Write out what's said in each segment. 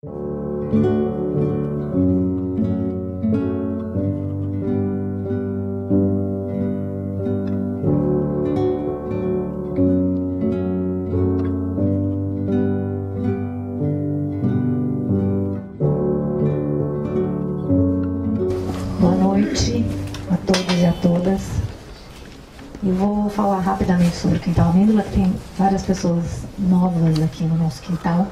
Boa noite a todos e a todas. Eu vou falar rapidamente sobre o Quintal Amêndola, que tem várias pessoas novas aqui no nosso quintal.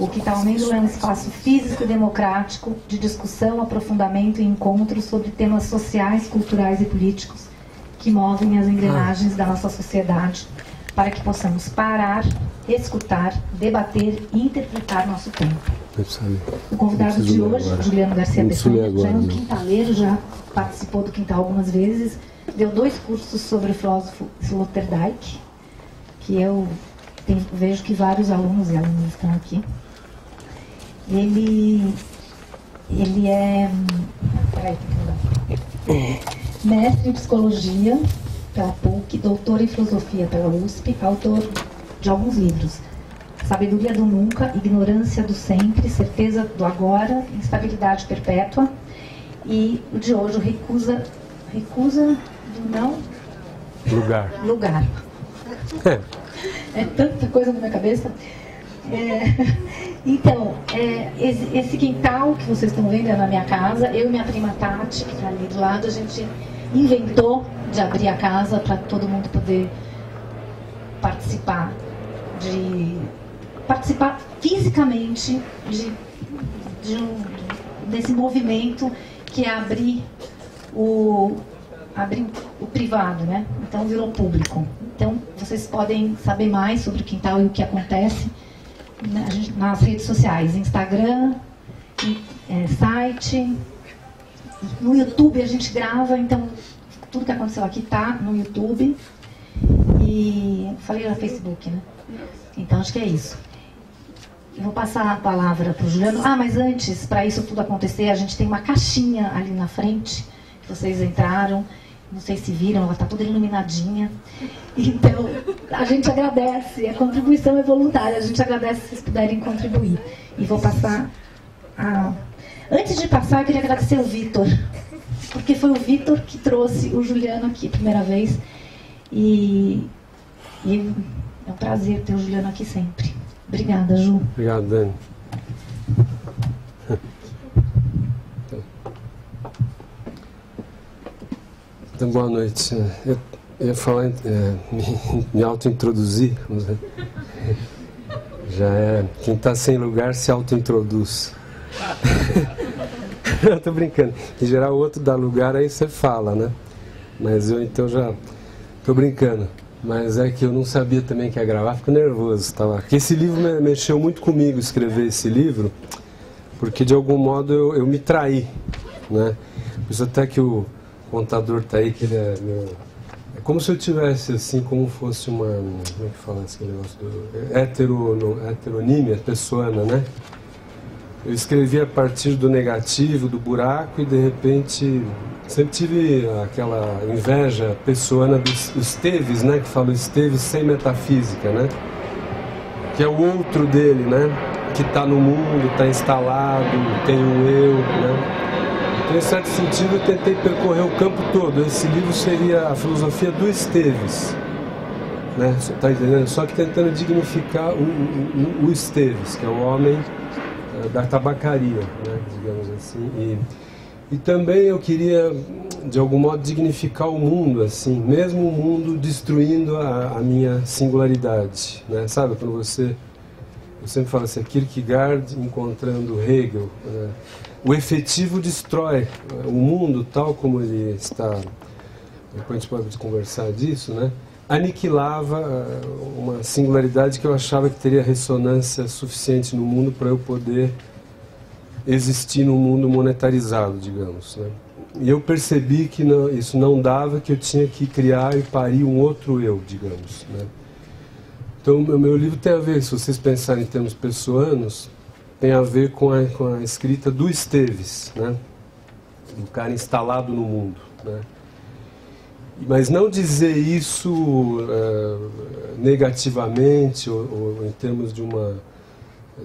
O Quintal Amêndola é um espaço físico e democrático de discussão, aprofundamento e encontro sobre temas sociais, culturais e políticos que movem as engrenagens da nossa sociedade para que possamos parar, escutar, debater e interpretar nosso tempo. O convidado de hoje, Juliano Garcia Peçanha, já é um quintaleiro, já participou do Quintal algumas vezes, deu 2 cursos sobre o filósofo Sloterdijk, que eu vejo que vários alunos e alunas estão aqui. Ele é mestre em psicologia pela PUC, doutor em filosofia pela USP, autor de alguns livros: Sabedoria do Nunca, Ignorância do Sempre, Certeza do Agora, Instabilidade Perpétua, e o de hoje, Recusa do Não Lugar. É tanta coisa na minha cabeça. Então, esse quintal que vocês estão vendo é na minha casa. Eu e minha prima Tati, que está ali do lado, a gente inventou de abrir a casa para todo mundo poder participar fisicamente desse movimento que é abrir o privado, né? Então virou público. Então vocês podem saber mais sobre o quintal e o que acontece nas redes sociais, Instagram, site, no YouTube a gente grava, então tudo que aconteceu aqui está no YouTube. E falei no Facebook, né? Então acho que é isso. Eu vou passar a palavra para o Juliano. Mas antes, para isso tudo acontecer, a gente tem uma caixinha ali na frente, que vocês entraram, não sei se viram, ela está toda iluminadinha. Então, a gente agradece, a contribuição é voluntária, a gente agradece se vocês puderem contribuir. E vou passar a... Antes de passar, eu queria agradecer o Vitor, porque foi o Vitor que trouxe o Juliano aqui a primeira vez. E é um prazer ter o Juliano aqui sempre. Obrigada, Ju. Obrigado, Dani. Então, boa noite. Eu ia falar, me auto-introduzir. Já é. Quem está sem lugar se auto-introduz. Não, tô brincando. Em geral, o outro dá lugar, aí você fala, né? Mas eu então já tô brincando. Mas é que eu não sabia também que ia gravar, fico nervoso. Porque esse livro mexeu muito comigo, escrever esse livro, porque de algum modo eu me traí, né? Por isso até que o contador está aí, que ele é meu... É como se eu tivesse, assim, como fosse uma... Como é que fala esse negócio? Heteronímia, pessoana, né? Eu escrevi a partir do negativo, do buraco, e de repente... Sempre tive aquela inveja pessoana dos Esteves, né? Que fala Esteves sem metafísica, né? Que é o outro dele, né? Que está no mundo, está instalado, tem um eu, né? Então, em certo sentido, eu tentei percorrer o campo todo. Esse livro seria a filosofia do Esteves, né? Tá entendendo? Só que tentando dignificar o Esteves, que é o homem da tabacaria, né? Digamos assim. E também eu queria, de algum modo, dignificar o mundo, assim, mesmo o mundo destruindo a minha singularidade, né? Sabe, quando você... Eu sempre falo assim, Kierkegaard encontrando Hegel, né? O efetivo destrói o mundo tal como ele está, depois a gente pode conversar disso, né? Aniquilava uma singularidade que eu achava que teria ressonância suficiente no mundo para eu poder existir num mundo monetarizado, digamos, né? E eu percebi que isso não dava, que eu tinha que criar e parir um outro eu, digamos, né? Então, o meu livro tem a ver, se vocês pensarem em termos pessoanos, tem a ver com a escrita do Esteves, né? Do cara instalado no mundo, né? Mas não dizer isso negativamente ou em termos de uma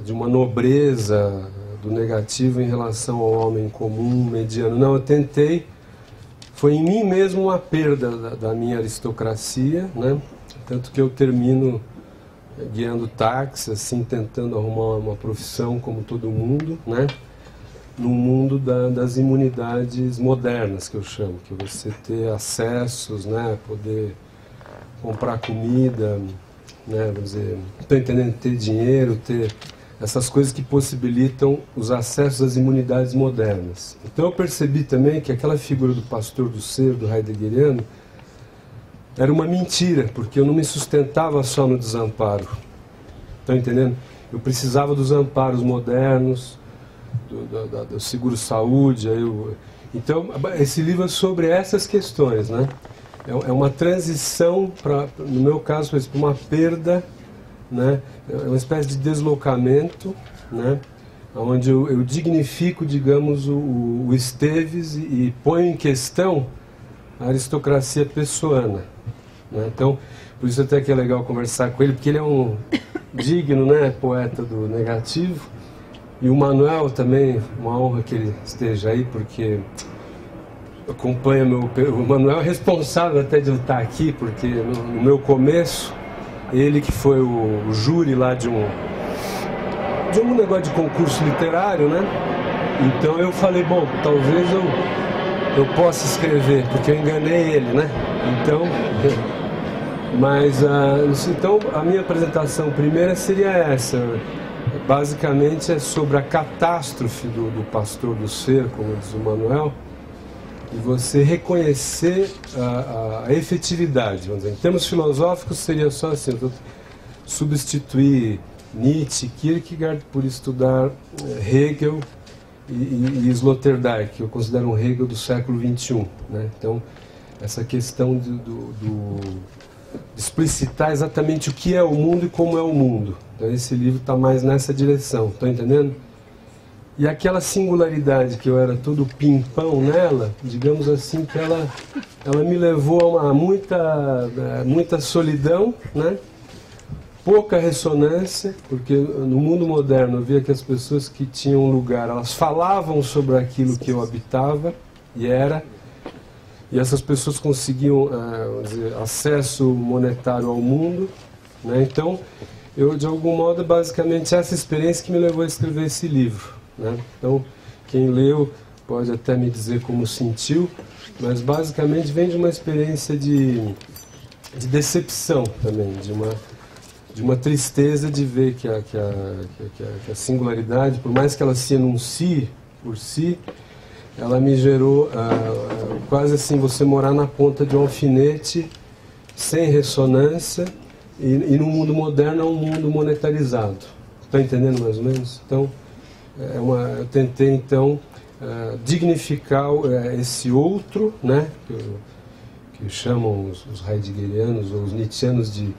de uma nobreza do negativo em relação ao homem comum, mediano. Não, eu tentei, foi em mim mesmo uma perda da minha aristocracia, né? Tanto que eu termino guiando táxi, assim, tentando arrumar uma profissão como todo mundo, né? No mundo das imunidades modernas, que eu chamo, que você ter acessos, né? Poder comprar comida, né? Vamos dizer, estou entendendo, ter dinheiro, ter essas coisas que possibilitam os acessos às imunidades modernas. Então eu percebi também que aquela figura do pastor do ser, do heideggeriano, era uma mentira, porque eu não me sustentava só no desamparo. Estão entendendo? Eu precisava dos amparos modernos, do seguro-saúde. Então, esse livro é sobre essas questões, né? É uma transição, no meu caso, para uma perda, né? É uma espécie de deslocamento, né? Onde eu dignifico, digamos, o Esteves e ponho em questão a aristocracia pessoana, né? Então, por isso até que é legal conversar com ele, porque ele é um digno, né, poeta do negativo. E o Manuel também, uma honra que ele esteja aí, porque acompanha o Manuel é responsável até de eu estar aqui, porque no meu começo, ele que foi o júri lá de um negócio de concurso literário, né? Então eu falei, bom, talvez eu possa escrever, porque eu enganei ele, né? Então, então a minha apresentação primeira seria essa. Basicamente é sobre a catástrofe do pastor do ser, como diz o Manuel, e você reconhecer a efetividade. Vamos dizer. Em termos filosóficos seria só assim, substituir Nietzsche, Kierkegaard por estudar Hegel e Sloterdijk, que eu considero um Hegel do século XXI, né? Então, essa questão de explicitar exatamente o que é o mundo e como é o mundo. Então esse livro está mais nessa direção, estão entendendo? E aquela singularidade que eu era todo pimpão nela, digamos assim, que ela me levou a muita solidão, né? Pouca ressonância, porque no mundo moderno eu via que as pessoas que tinham lugar, elas falavam sobre aquilo que eu habitava e essas pessoas conseguiam dizer, acesso monetário ao mundo, né? Então, eu, de algum modo, basicamente, essa experiência que me levou a escrever esse livro, né? Então, quem leu pode até me dizer como sentiu, mas basicamente vem de uma experiência de decepção também, de uma tristeza de ver que a singularidade, por mais que ela se enuncie por si, ela me gerou quase assim você morar na ponta de um alfinete sem ressonância e no mundo moderno é um mundo monetarizado. Está entendendo mais ou menos? Então, eu tentei então dignificar esse outro, né, que chamam os heideggerianos ou os nietzschianos de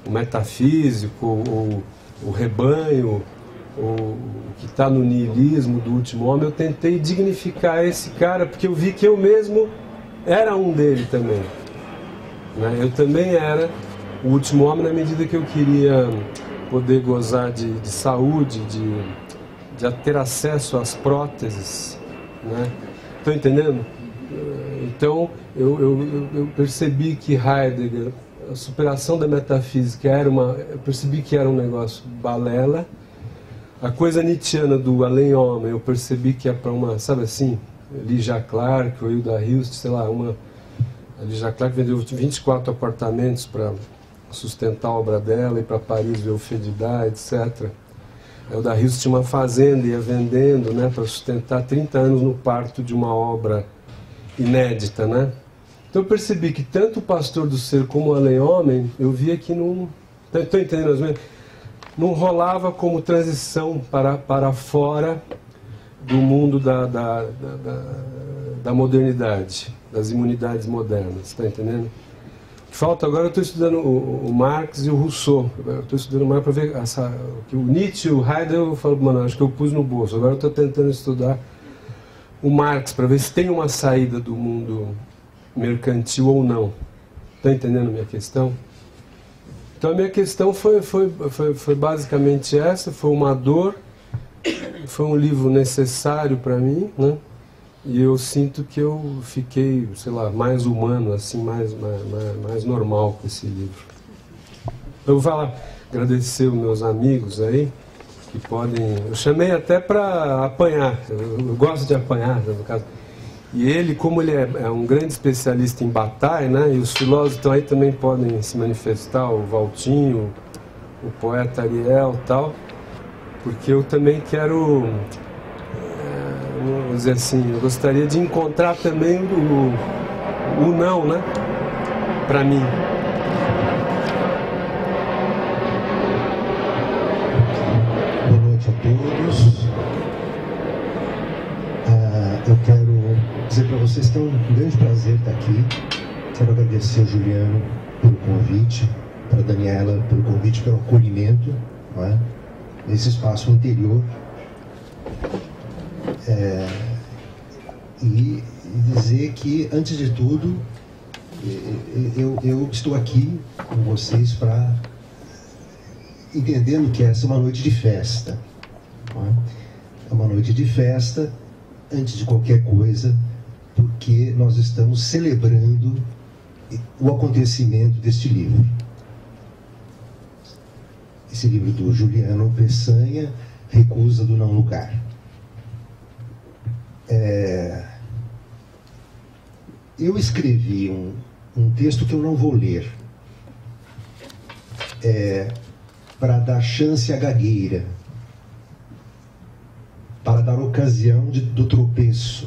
o metafísico ou o rebanho, o que está no niilismo do último homem. Eu tentei dignificar esse cara, porque eu vi que eu mesmo era um dele também, né? Eu também era o último homem na medida que eu queria poder gozar de saúde, de ter acesso às próteses, né? Estão entendendo? Então eu percebi que Heidegger, a superação da metafísica eu percebi que era um negócio balela. A coisa nietzschiana do além-homem, eu percebi que é para uma, sabe assim, Lygia Clark, ou Hilda Hilst, sei lá, a Lygia Clark vendeu 24 apartamentos para sustentar a obra dela, e para Paris ver o Fedidá, etc. A Hilda Hilst tinha uma fazenda e ia vendendo, né, para sustentar 30 anos no parto de uma obra inédita, né? Então eu percebi que tanto o pastor do ser como o além-homem, eu via que não... Estou entendendo mais ou menos? Não rolava como transição para fora do mundo da modernidade, das imunidades modernas, está entendendo? Falta agora, eu estou estudando o Marx e o Rousseau. Eu estou estudando mais para ver que o Nietzsche e o Heidegger, eu falo, mano, acho que eu pus no bolso. Agora eu estou tentando estudar o Marx para ver se tem uma saída do mundo mercantil ou não. Está entendendo a minha questão? Então a minha questão foi basicamente essa, foi uma dor, foi um livro necessário para mim, né? E eu sinto que eu fiquei, sei lá, mais humano, assim, mais normal com esse livro. Eu vou agradecer os meus amigos aí, que podem... Eu chamei até para apanhar, eu gosto de apanhar, no caso. E ele, como ele é um grande especialista em Bataille, né, e os filósofos então, aí também podem se manifestar, o Valtinho, o poeta Ariel e tal, porque eu também quero, vamos dizer assim, eu gostaria de encontrar também o não, né, para mim. Boa noite a todos. Eu quero dizer para vocês que é um grande prazer estar aqui. Quero agradecer a Juliano pelo convite, para a Daniela pelo convite, pelo acolhimento, não é? Nesse espaço interior. E dizer que, antes de tudo, eu estou aqui com vocês para entendendo que essa é uma noite de festa. Não é? É uma noite de festa, antes de qualquer coisa, porque nós estamos celebrando o acontecimento deste livro. Esse livro do Juliano Peçanha, Recusa do Não Lugar. Eu escrevi um texto que eu não vou ler, para dar chance à gagueira, para dar ocasião do tropeço,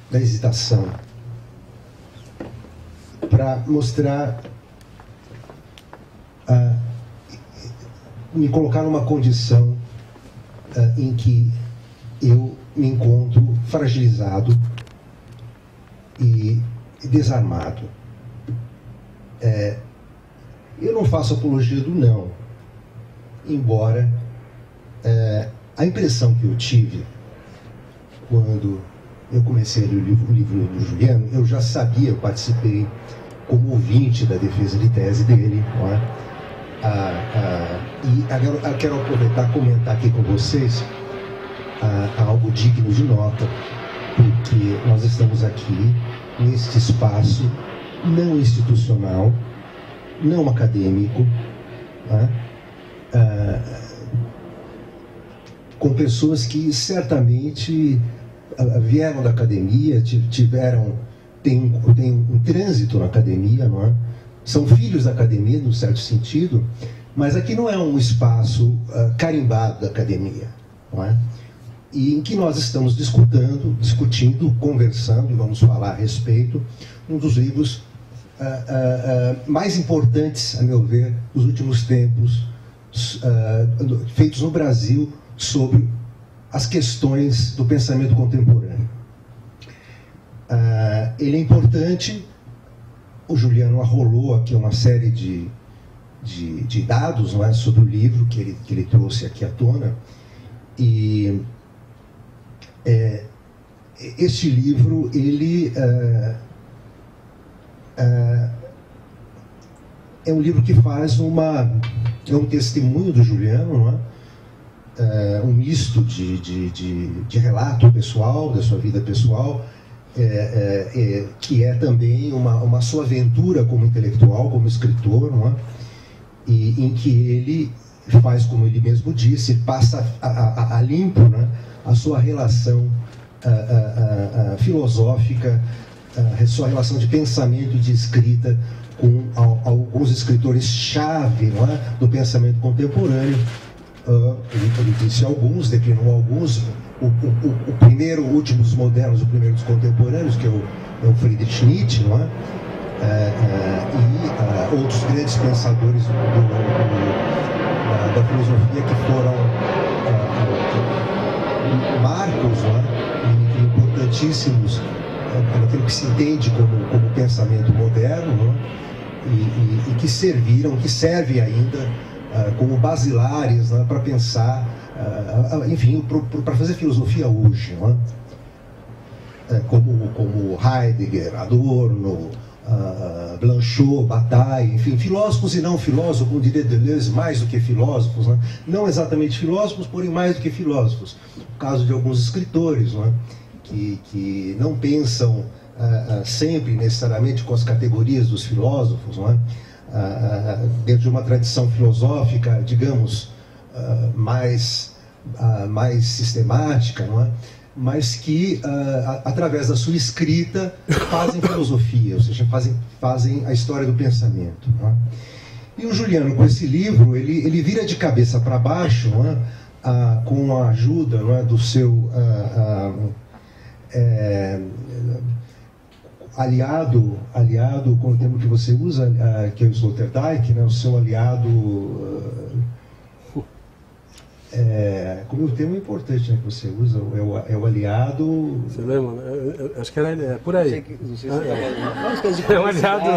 da hesitação, para mostrar, me colocar numa condição em que eu me encontro fragilizado e desarmado. Eu não faço apologia do não, embora a impressão que eu tive quando eu comecei a ler o livro do Juliano, eu já sabia, eu participei como ouvinte da defesa de tese dele, não é? E agora eu quero aproveitar e comentar aqui com vocês algo digno de nota, porque nós estamos aqui neste espaço não institucional, não acadêmico, com pessoas que certamente vieram da academia, têm um trânsito na academia, não é? São filhos da academia, num certo sentido, mas aqui não é um espaço carimbado da academia, não é? E em que nós estamos discutindo, conversando, e vamos falar a respeito, um dos livros mais importantes, a meu ver, dos últimos tempos, feitos no Brasil, sobre as questões do pensamento contemporâneo. Ele é importante. O Juliano arrolou aqui uma série de dados, não é, sobre o livro que ele trouxe aqui à tona. E este livro, ele é um livro que faz é um testemunho do Juliano, não é? Um misto de relato pessoal, da sua vida pessoal, que é também uma sua aventura como intelectual, como escritor, não é? E em que ele faz, como ele mesmo disse, passa a limpo, né, a sua relação filosófica, a sua relação de pensamento e de escrita com alguns escritores-chave, não é, do pensamento contemporâneo. Ele disse alguns, declinou alguns. O primeiro, o último dos modernos, o primeiro dos contemporâneos, que é o Friedrich Nietzsche, não é? E outros grandes pensadores da filosofia que foram marcos, não é? Importantíssimos naquilo que se entende como pensamento moderno, não é? E que servem ainda como basilares, né, para pensar, enfim, para fazer filosofia hoje, não é? Como Heidegger, Adorno, Blanchot, Bataille, enfim, filósofos e não filósofos, como diria Deleuze, mais do que filósofos, né? Não exatamente filósofos, porém mais do que filósofos. No caso de alguns escritores, né? Que não pensam sempre necessariamente com as categorias dos filósofos, não é? Dentro de uma tradição filosófica, digamos, mais sistemática, não é? Mas que, através da sua escrita, fazem filosofia, ou seja, fazem a história do pensamento. Não é? E o Juliano, com esse livro, ele vira de cabeça para baixo, não é? Com a ajuda, não é? Do seu aliado, com o termo que você usa, que é o Sloterdijk, né? O seu aliado... como o termo importante, né, que você usa, é o aliado... Você lembra? Acho que era por aí. Não sei se é um aliado...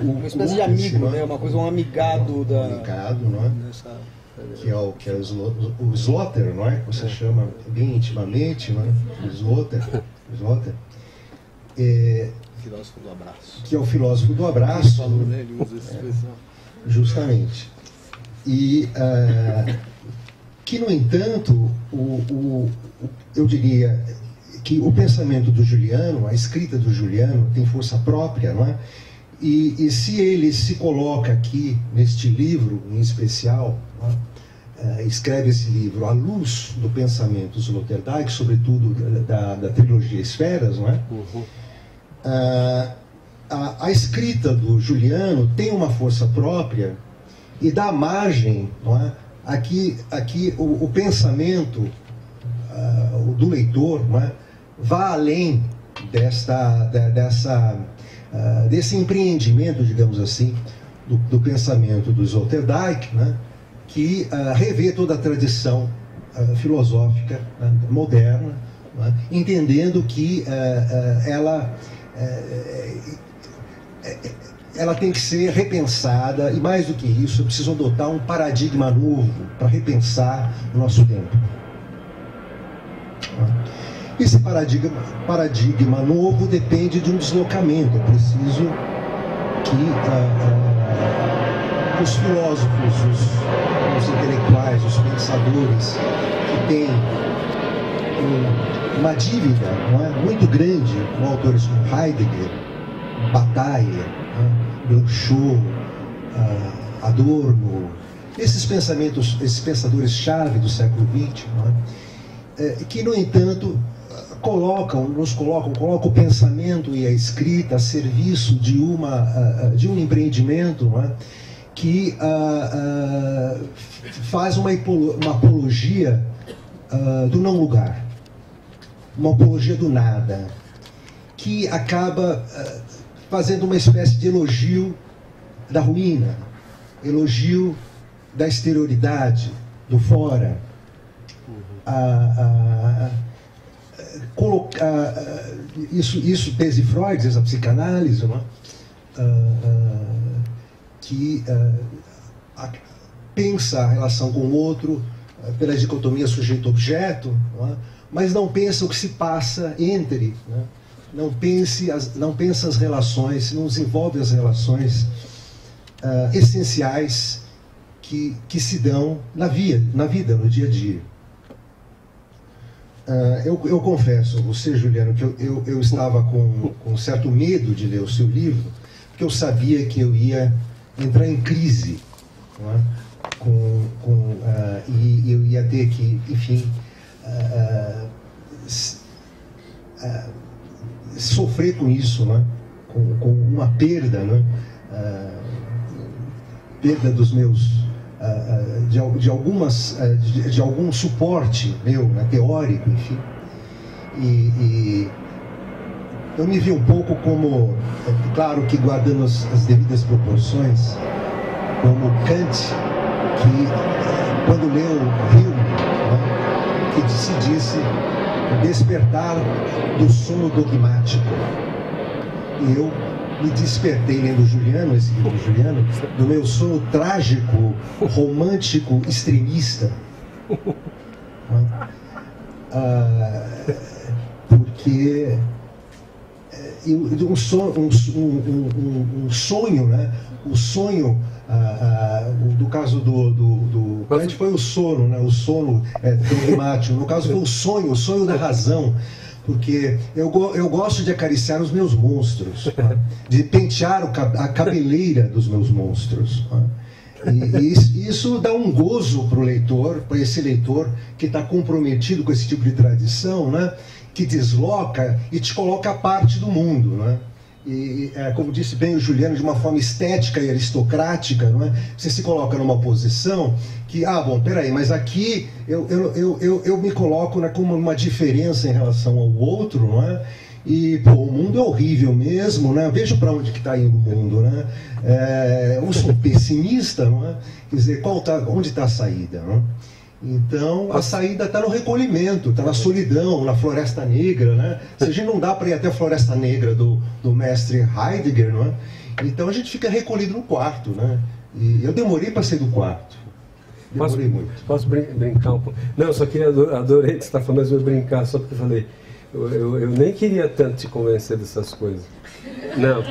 uma espécie de amigo, né? Uma coisa, um amigado da... Amigado, não é? Que é o Slotter, não é? Que você chama bem intimamente, não é? O Slotter. Filósofo do abraço. Que é o filósofo do abraço. Falou, né? Ele usa essa expressão. Justamente. E... que, no entanto, eu diria que o pensamento do Juliano, a escrita do Juliano, tem força própria, não é? E se ele se coloca aqui, neste livro em especial, não é? Escreve esse livro à luz do pensamento do Sloterdijk, sobretudo da trilogia Esferas, não é? Uhum. A escrita do Juliano tem uma força própria e dá margem, não é? Aqui o pensamento do leitor, não é? Vá além desse empreendimento, digamos assim, do pensamento do Sloterdijk, né? Que revê toda a tradição filosófica moderna, né? Entendendo que ela tem que ser repensada, e mais do que isso, precisa adotar um paradigma novo para repensar o nosso tempo. Esse paradigma novo depende de um deslocamento. É preciso que os filósofos, os intelectuais, os pensadores que têm uma dívida, não é, muito grande com autores como Heidegger, Bataille, Blanchot, Adorno, esses pensadores-chave do século XX, não é? Que, no entanto, colocam o pensamento e a escrita a serviço de um empreendimento, não é? Que faz uma apologia do não lugar, uma apologia do nada, que acaba fazendo uma espécie de elogio da ruína, elogio da exterioridade, do fora. Isso desde Freud, desde a psicanálise, não é? Que pensa a relação com o outro pela dicotomia sujeito-objeto, não é? Mas não pensa o que se passa entre, né? Não pensa as relações, não desenvolve as relações essenciais que se dão na vida, no dia a dia. Eu confesso a você, Juliano, que eu estava com um certo medo de ler o seu livro, porque eu sabia que eu ia entrar em crise, não é? E eu ia ter que, enfim, sofrer com isso, né? com uma perda, né? Perda dos meus de algum suporte meu, né? Teórico, enfim, e eu me vi um pouco como, claro que guardando as devidas proporções, como Kant, que quando leu Hume, né? Que se disse despertar do sono dogmático. E eu me despertei lendo Juliano, esse livro de Juliano, do meu sono trágico, romântico, extremista. Porque um sonho, né? O sonho, no caso do Kant foi o sono, né? O sono dogmático. No caso foi o sonho da razão. Porque eu gosto de acariciar os meus monstros, né? De pentear a cabeleira dos meus monstros. Né? E isso dá um gozo para o leitor, para esse leitor que está comprometido com esse tipo de tradição, né? Que desloca e te coloca à parte do mundo, né? E como disse bem o Juliano, de uma forma estética e aristocrática, não é? Você se coloca numa posição que, bom, peraí, mas aqui eu me coloco, né, como uma diferença em relação ao outro, não é? E, pô, o mundo é horrível mesmo, né? Vejo para onde que está indo o mundo, né? Eu sou pessimista, não é? Quer dizer, onde está a saída, não é? Então, a saída está no recolhimento, está na solidão, na Floresta Negra, né? Se a gente não dá para ir até a Floresta Negra do mestre Heidegger, não é? Então a gente fica recolhido no quarto, né? E eu demorei para sair do quarto. Demorei muito. Posso brincar um pouco? Não, eu só queria, adorei que você está falando, mas eu vou brincar, só porque eu falei, eu nem queria tanto te convencer dessas coisas. Não,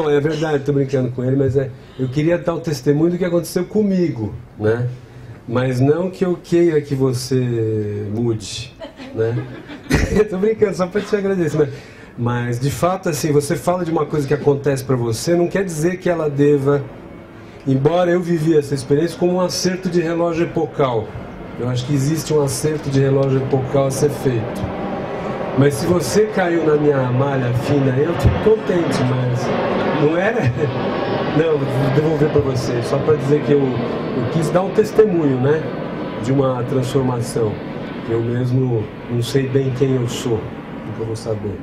é verdade, estou brincando com ele, mas eu queria dar o testemunho do que aconteceu comigo, né? Mas não que eu queira que você mude, né? Estou brincando, só para te agradecer. Mas, de fato, assim, você fala de uma coisa que acontece para você, não quer dizer que ela deva... Embora eu vivi essa experiência como um acerto de relógio epocal. Eu acho que existe um acerto de relógio epocal a ser feito. Mas se você caiu na minha malha fina, eu fico contente, mas não era... Não, vou devolver para você, só para dizer que eu quis dar um testemunho, né? De uma transformação. Eu mesmo não sei bem quem eu sou, nunca vou saber.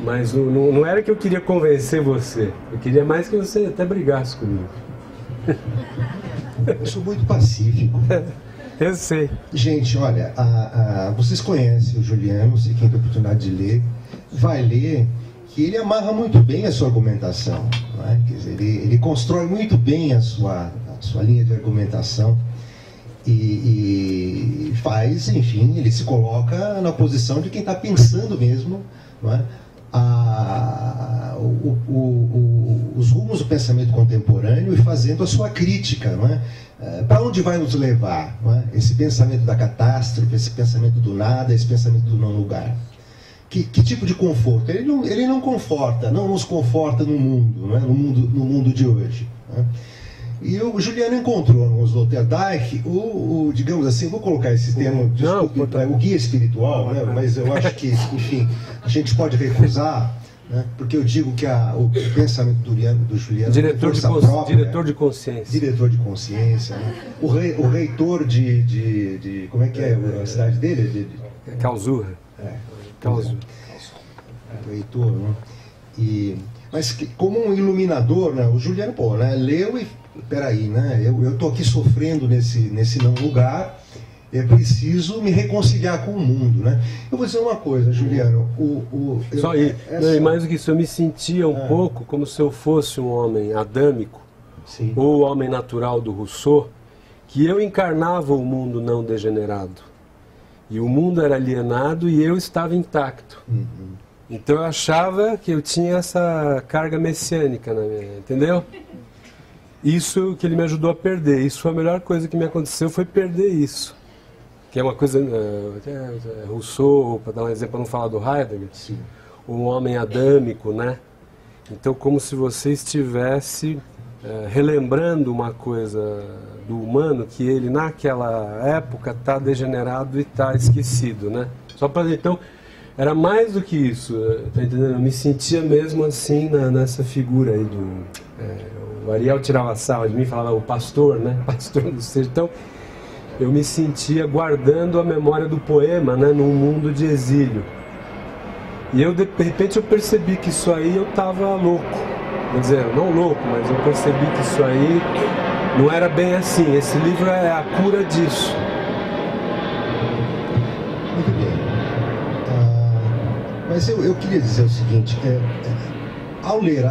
Mas não era que eu queria convencer você, eu queria mais que você até brigasse comigo. Eu sou muito pacífico. Eu sei. Gente, olha, vocês conhecem o Juliano, se quem tem a oportunidade de ler, vai ler que ele amarra muito bem a sua argumentação, não é? Quer dizer, ele constrói muito bem a sua linha de argumentação e faz, enfim, ele se coloca na posição de quem está pensando mesmo, não é? Os rumos do pensamento contemporâneo e fazendo a sua crítica, não é? Para onde vai nos levar, não é? Esse pensamento da catástrofe, esse pensamento do nada, esse pensamento do não lugar. Que tipo de conforto? Ele não conforta, não nos conforta no mundo, não é? no mundo de hoje. Não é? E o Juliano encontrou no Sloterdijk digamos assim, vou colocar esse termo, desculpe, o guia espiritual, né? Mas eu acho que, enfim, a gente pode recusar, né? Porque eu digo que o pensamento do Juliano diretor de consciência. Diretor de consciência, né? O reitor de como é que é a cidade dele? Karlsruhe. O reitor, né? Mas como um iluminador, né? O Juliano, né? Leu e peraí, né? Eu tô aqui sofrendo nesse não lugar. É preciso me reconciliar com o mundo, né? Eu vou dizer uma coisa, Juliano. E mais do que isso, eu me sentia um pouco como se eu fosse um homem adâmico, sim, ou o homem natural do Rousseau, que eu encarnava o mundo não degenerado. E o mundo era alienado e eu estava intacto. Uhum. Então eu achava que eu tinha essa carga messiânica, entendeu? Isso que ele me ajudou a perder. Isso foi a melhor coisa que me aconteceu, foi perder isso. Que é uma coisa... Rousseau, para dar um exemplo, para não falar do Heidegger, sim, um homem adâmico, né? Então, como se você estivesse relembrando uma coisa do humano que ele, naquela época, está degenerado e está esquecido, né? Só para... Então, era mais do que isso, tá entendendo? Eu me sentia mesmo assim nessa figura aí o Ariel tirava sarro de mim, falava o pastor, né? Pastor do ser. Então, eu me sentia guardando a memória do poema, né? Num mundo de exílio. E de repente eu percebi que isso aí eu estava louco. Quer dizer, não louco, mas eu percebi que isso aí não era bem assim. Esse livro é a cura disso. Muito bem. Mas eu queria dizer o seguinte, ao ler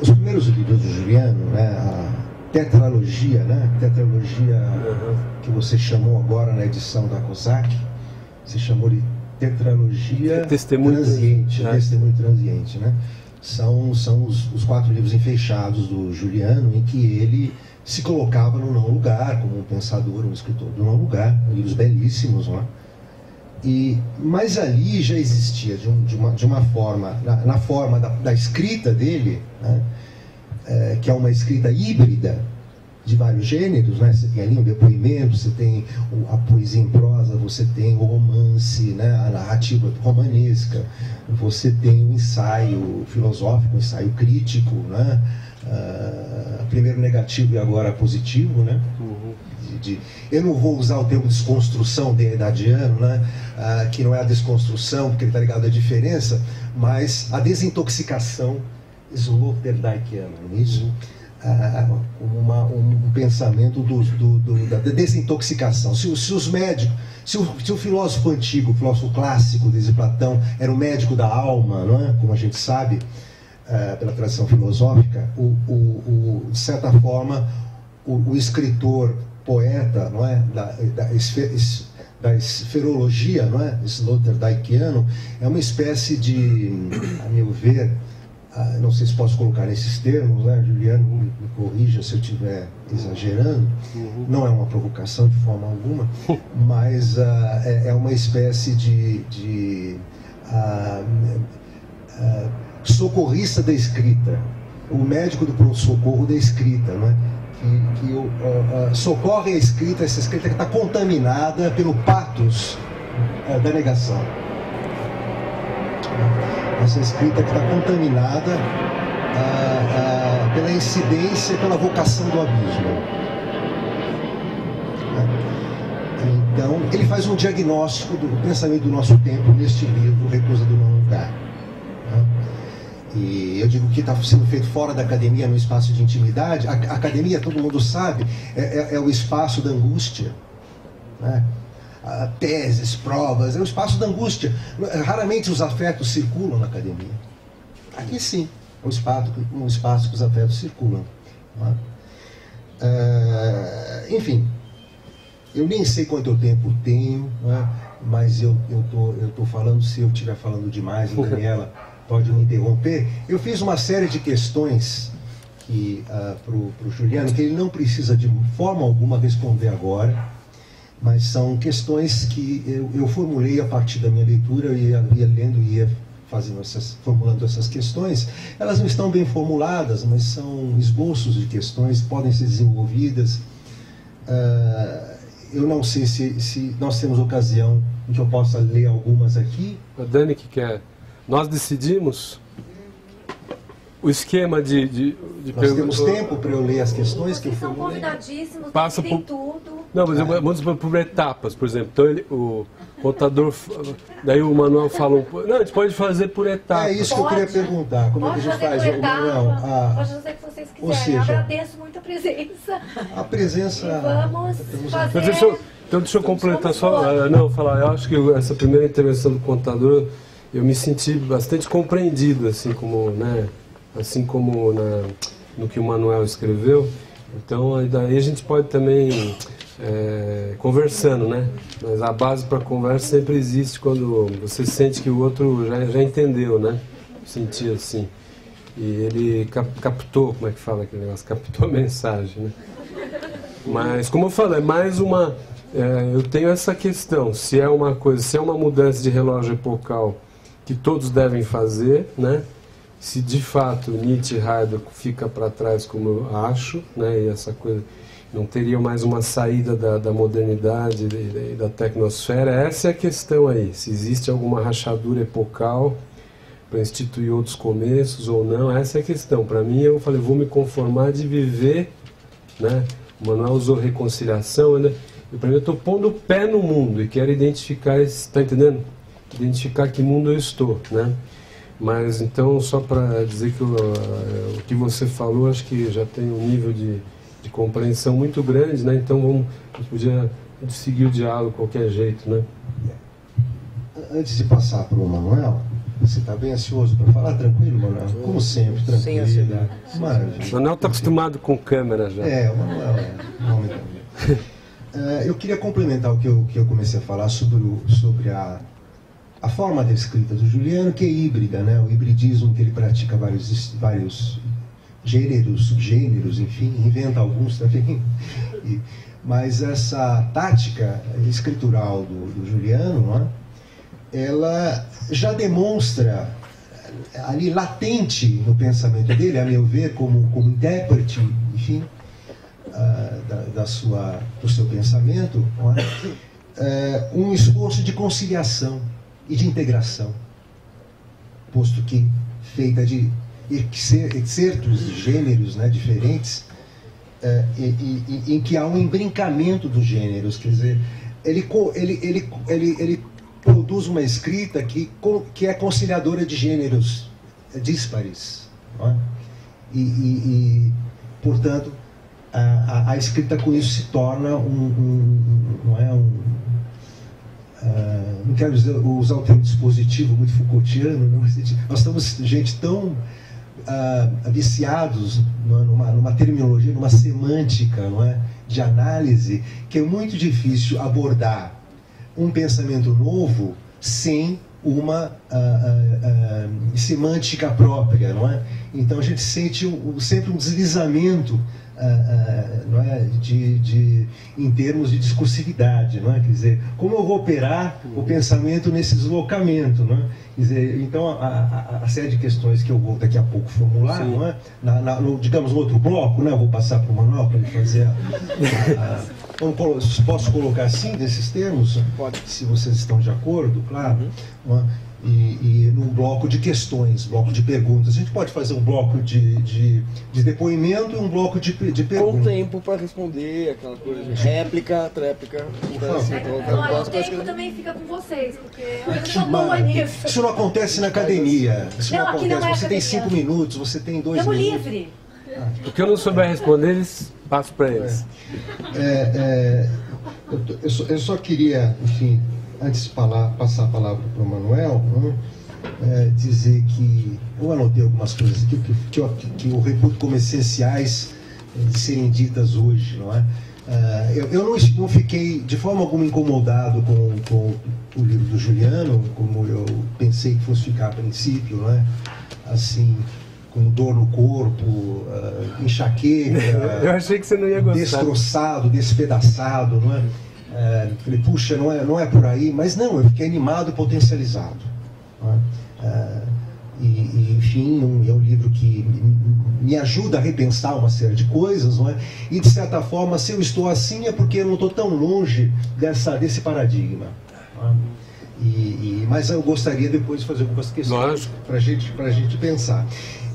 os primeiros livros do Juliano, né, a tetralogia, né, que você chamou agora na edição da COSAC, você chamou de Tetralogia Testemunho Transiente, Testemunho Transiente, né? São os 4 livros enfechados do Juliano, em que ele se colocava no não lugar, como um pensador, um escritor do não lugar, livros belíssimos, não é? Mas ali já existia, de uma forma, na forma da escrita dele, né? Que é uma escrita híbrida, de vários gêneros, né? Você tem ali um depoimento, você tem a poesia em prosa, você tem o romance, né? A narrativa romanesca, você tem o ensaio filosófico, o ensaio crítico, né? Primeiro negativo e agora positivo, né? Eu não vou usar o termo desconstrução derridadiano, né? Que não é a desconstrução, porque ele está ligado à diferença, mas a desintoxicação sloterdijkiana, não é isso? Um pensamento da desintoxicação. Se os médicos, se o filósofo antigo, o filósofo clássico desde Platão, era o médico da alma, não é? Como a gente sabe, pela tradição filosófica, de certa forma, o escritor, poeta, não é? Da esferologia, não é? Sloterdijkiano, é uma espécie de, a meu ver, não sei se posso colocar nesses termos, né? Juliano me corrija se eu estiver exagerando, não é uma provocação de forma alguma, mas é uma espécie de socorrista da escrita, o médico do pronto-socorro da escrita, não é? Que socorre a escrita, essa escrita que está contaminada pelo pathos da negação. Essa escrita que está contaminada pela incidência, pela vocação do abismo. Então, ele faz um diagnóstico do pensamento do nosso tempo neste livro, Recusa do Não Lugar. E eu digo que está sendo feito fora da academia, no espaço de intimidade. A academia, todo mundo sabe, é o espaço da angústia, né? Teses, provas, é o espaço da angústia. Raramente os afetos circulam na academia. Aqui sim, é um espaço que os afetos circulam. Não é? Enfim, eu nem sei quanto tempo tenho, não é? Mas eu tô falando, se eu estiver falando demais, a Daniela pode me interromper. Eu fiz uma série de questões pro Juliano, que ele não precisa de forma alguma responder agora, mas são questões que eu formulei a partir da minha leitura, eu ia lendo e ia formulando essas questões. Elas não estão bem formuladas, mas são esboços de questões, podem ser desenvolvidas. Eu não sei se nós temos ocasião em que eu possa ler algumas aqui. A Dani que quer. Nós decidimos o esquema de nós temos tempo para eu ler as questões que eu formulei. São convidadíssimos, passa tem tudo. Não, mas vamos por etapas, por exemplo. Então o contador, daí o Manuel fala não, a gente pode fazer por etapas. É isso que eu queria perguntar. Como é que a gente faz? Pode fazer o que vocês quiserem. Ou seja, eu agradeço muito a presença. A presença. E vamos fazer. Mas deixa eu completar só. Eu acho que essa primeira intervenção do contador, eu me senti bastante compreendido, assim como, né? Assim como no que o Manuel escreveu. Então, daí a gente pode também conversando, né? Mas a base para a conversa sempre existe quando você sente que o outro já entendeu, né? Sentir assim. E ele captou, como é que fala aquele negócio? Captou a mensagem, né? Mas, como eu falei, é mais uma... eu tenho essa questão, se é uma mudança de relógio epocal que todos devem fazer, né? Se de fato Nietzsche e Heidegger fica para trás, como eu acho, né? E essa coisa não teria mais uma saída da modernidade e da tecnosfera, essa é a questão aí, se existe alguma rachadura epocal para instituir outros começos ou não, essa é a questão. Para mim, eu falei, vou me conformar de viver, né? O Manuel usou reconciliação, né? Para mim, eu estou pondo o pé no mundo e quero identificar esse, está entendendo? Identificar que mundo eu estou, né? Mas então, só para dizer que o que você falou, acho que já tem um nível de compreensão muito grande, né? Então a gente podia seguir o diálogo de qualquer jeito, né? Antes de passar para o Manuel, você está bem ansioso para falar? Tranquilo, Manuel? Como sempre, tranquilo. Sem ansiedade. Maravilha. O Manuel está acostumado com câmera já. O Manuel é. Eu queria complementar o que eu comecei a falar sobre a forma da escrita do Juliano, que é híbrida, né? O hibridismo que ele pratica vários gêneros, subgêneros, enfim, inventa alguns também. Mas essa tática escritural do Juliano, não é? Ela já demonstra ali latente no pensamento dele, a meu ver, como intérprete, enfim, do seu pensamento, não é? Um esforço de conciliação e de integração, posto que feita de excertos de gêneros, né, diferentes, em que há um embrincamento dos gêneros, quer dizer, ele produz uma escrita que é conciliadora de gêneros díspares, não é? Portanto, a escrita com isso se torna não quero usar o termo dispositivo muito Foucaultiano, não, mas nós estamos, gente, tão viciados numa terminologia, numa semântica, não é, de análise, que é muito difícil abordar um pensamento novo sem uma semântica própria, não é? Então a gente sente sempre um deslizamento, não é, em termos de discursividade, não é? Quer dizer, como eu vou operar o pensamento nesse deslocamento, não é? Quer dizer, então a série de questões que eu vou daqui a pouco formular, não é? Digamos no outro bloco, né? Eu vou passar para o Manuel para ele fazer posso colocar assim, desses termos? Pode. Se vocês estão de acordo, claro. Uhum. E num bloco de questões, bloco de perguntas. A gente pode fazer um bloco de depoimento e um bloco de perguntas. Com tempo para responder, aquela coisa de réplica, tréplica. O tempo também fica com vocês, porque eu sou boa nisso. Isso não acontece na academia. Isso não acontece. Não é você tem 5 minutos, você tem 2 minutos. Estamos livre. O que eu não souber responder, eles passo para eles. Eu só queria, enfim, antes de passar a palavra para o Manuel, dizer que eu anotei algumas coisas aqui que eu reputo como essenciais de serem ditas hoje, não é? Eu não fiquei de forma alguma incomodado com o livro do Juliano, como eu pensei que fosse ficar a princípio, não é? Assim, com dor no corpo, enxaqueca, eu achei que você não ia gostar. Destroçado, despedaçado, não é? Falei, puxa, não é por aí, mas não, eu fiquei animado e potencializado, não é? Enfim, é um livro que me ajuda a repensar uma série de coisas, não é? E de certa forma, se eu estou assim é porque eu não estou tão longe desse paradigma, não é? Mas eu gostaria depois de fazer algumas questões para a gente pensar.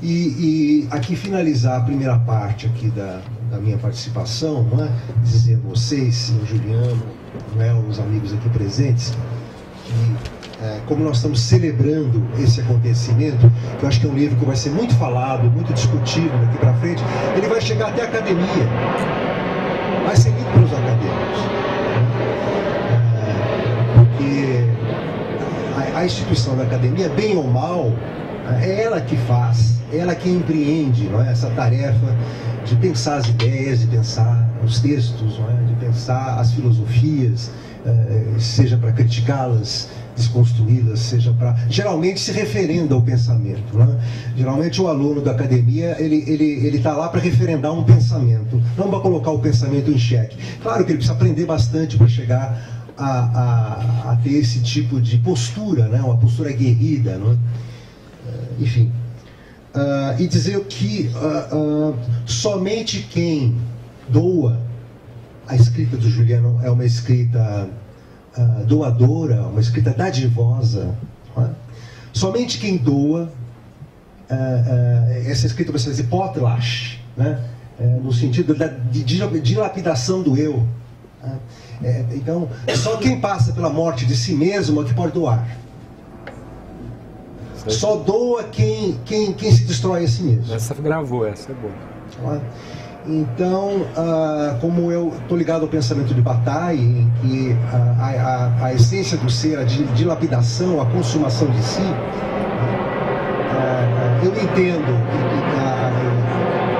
E aqui finalizar a primeira parte aqui da minha participação, não é? Dizer a vocês, o Juliano, não é? Os amigos aqui presentes, que como nós estamos celebrando esse acontecimento, que eu acho que é um livro que vai ser muito falado, muito discutido daqui para frente, ele vai chegar até a academia, vai ser lido pelos acadêmicos, porque a instituição da academia, bem ou mal, é ela que faz, é ela que empreende, não é? Essa tarefa de pensar as ideias, de pensar os textos, não é? De pensar as filosofias, seja para criticá-las, desconstruí-las, seja para... Geralmente se referenda ao pensamento, não é? Geralmente o aluno da academia, ele está lá para referendar um pensamento, não para colocar o pensamento em xeque. Claro que ele precisa aprender bastante para chegar a ter esse tipo de postura, né? Uma postura aguerrida, não é? Enfim, e dizer que somente quem doa, a escrita do Juliano é uma escrita doadora, uma escrita dadivosa, não é? Somente quem doa, essa escrita vai ser potlash, né? No sentido de dilapidação do eu. Então, só quem passa pela morte de si mesmo é que pode doar. Só doa quem se destrói a si mesmo. Essa gravou, essa é boa. Então, como eu estou ligado ao pensamento de Bataille, em que a essência do ser, a dilapidação, a consumação de si, eu entendo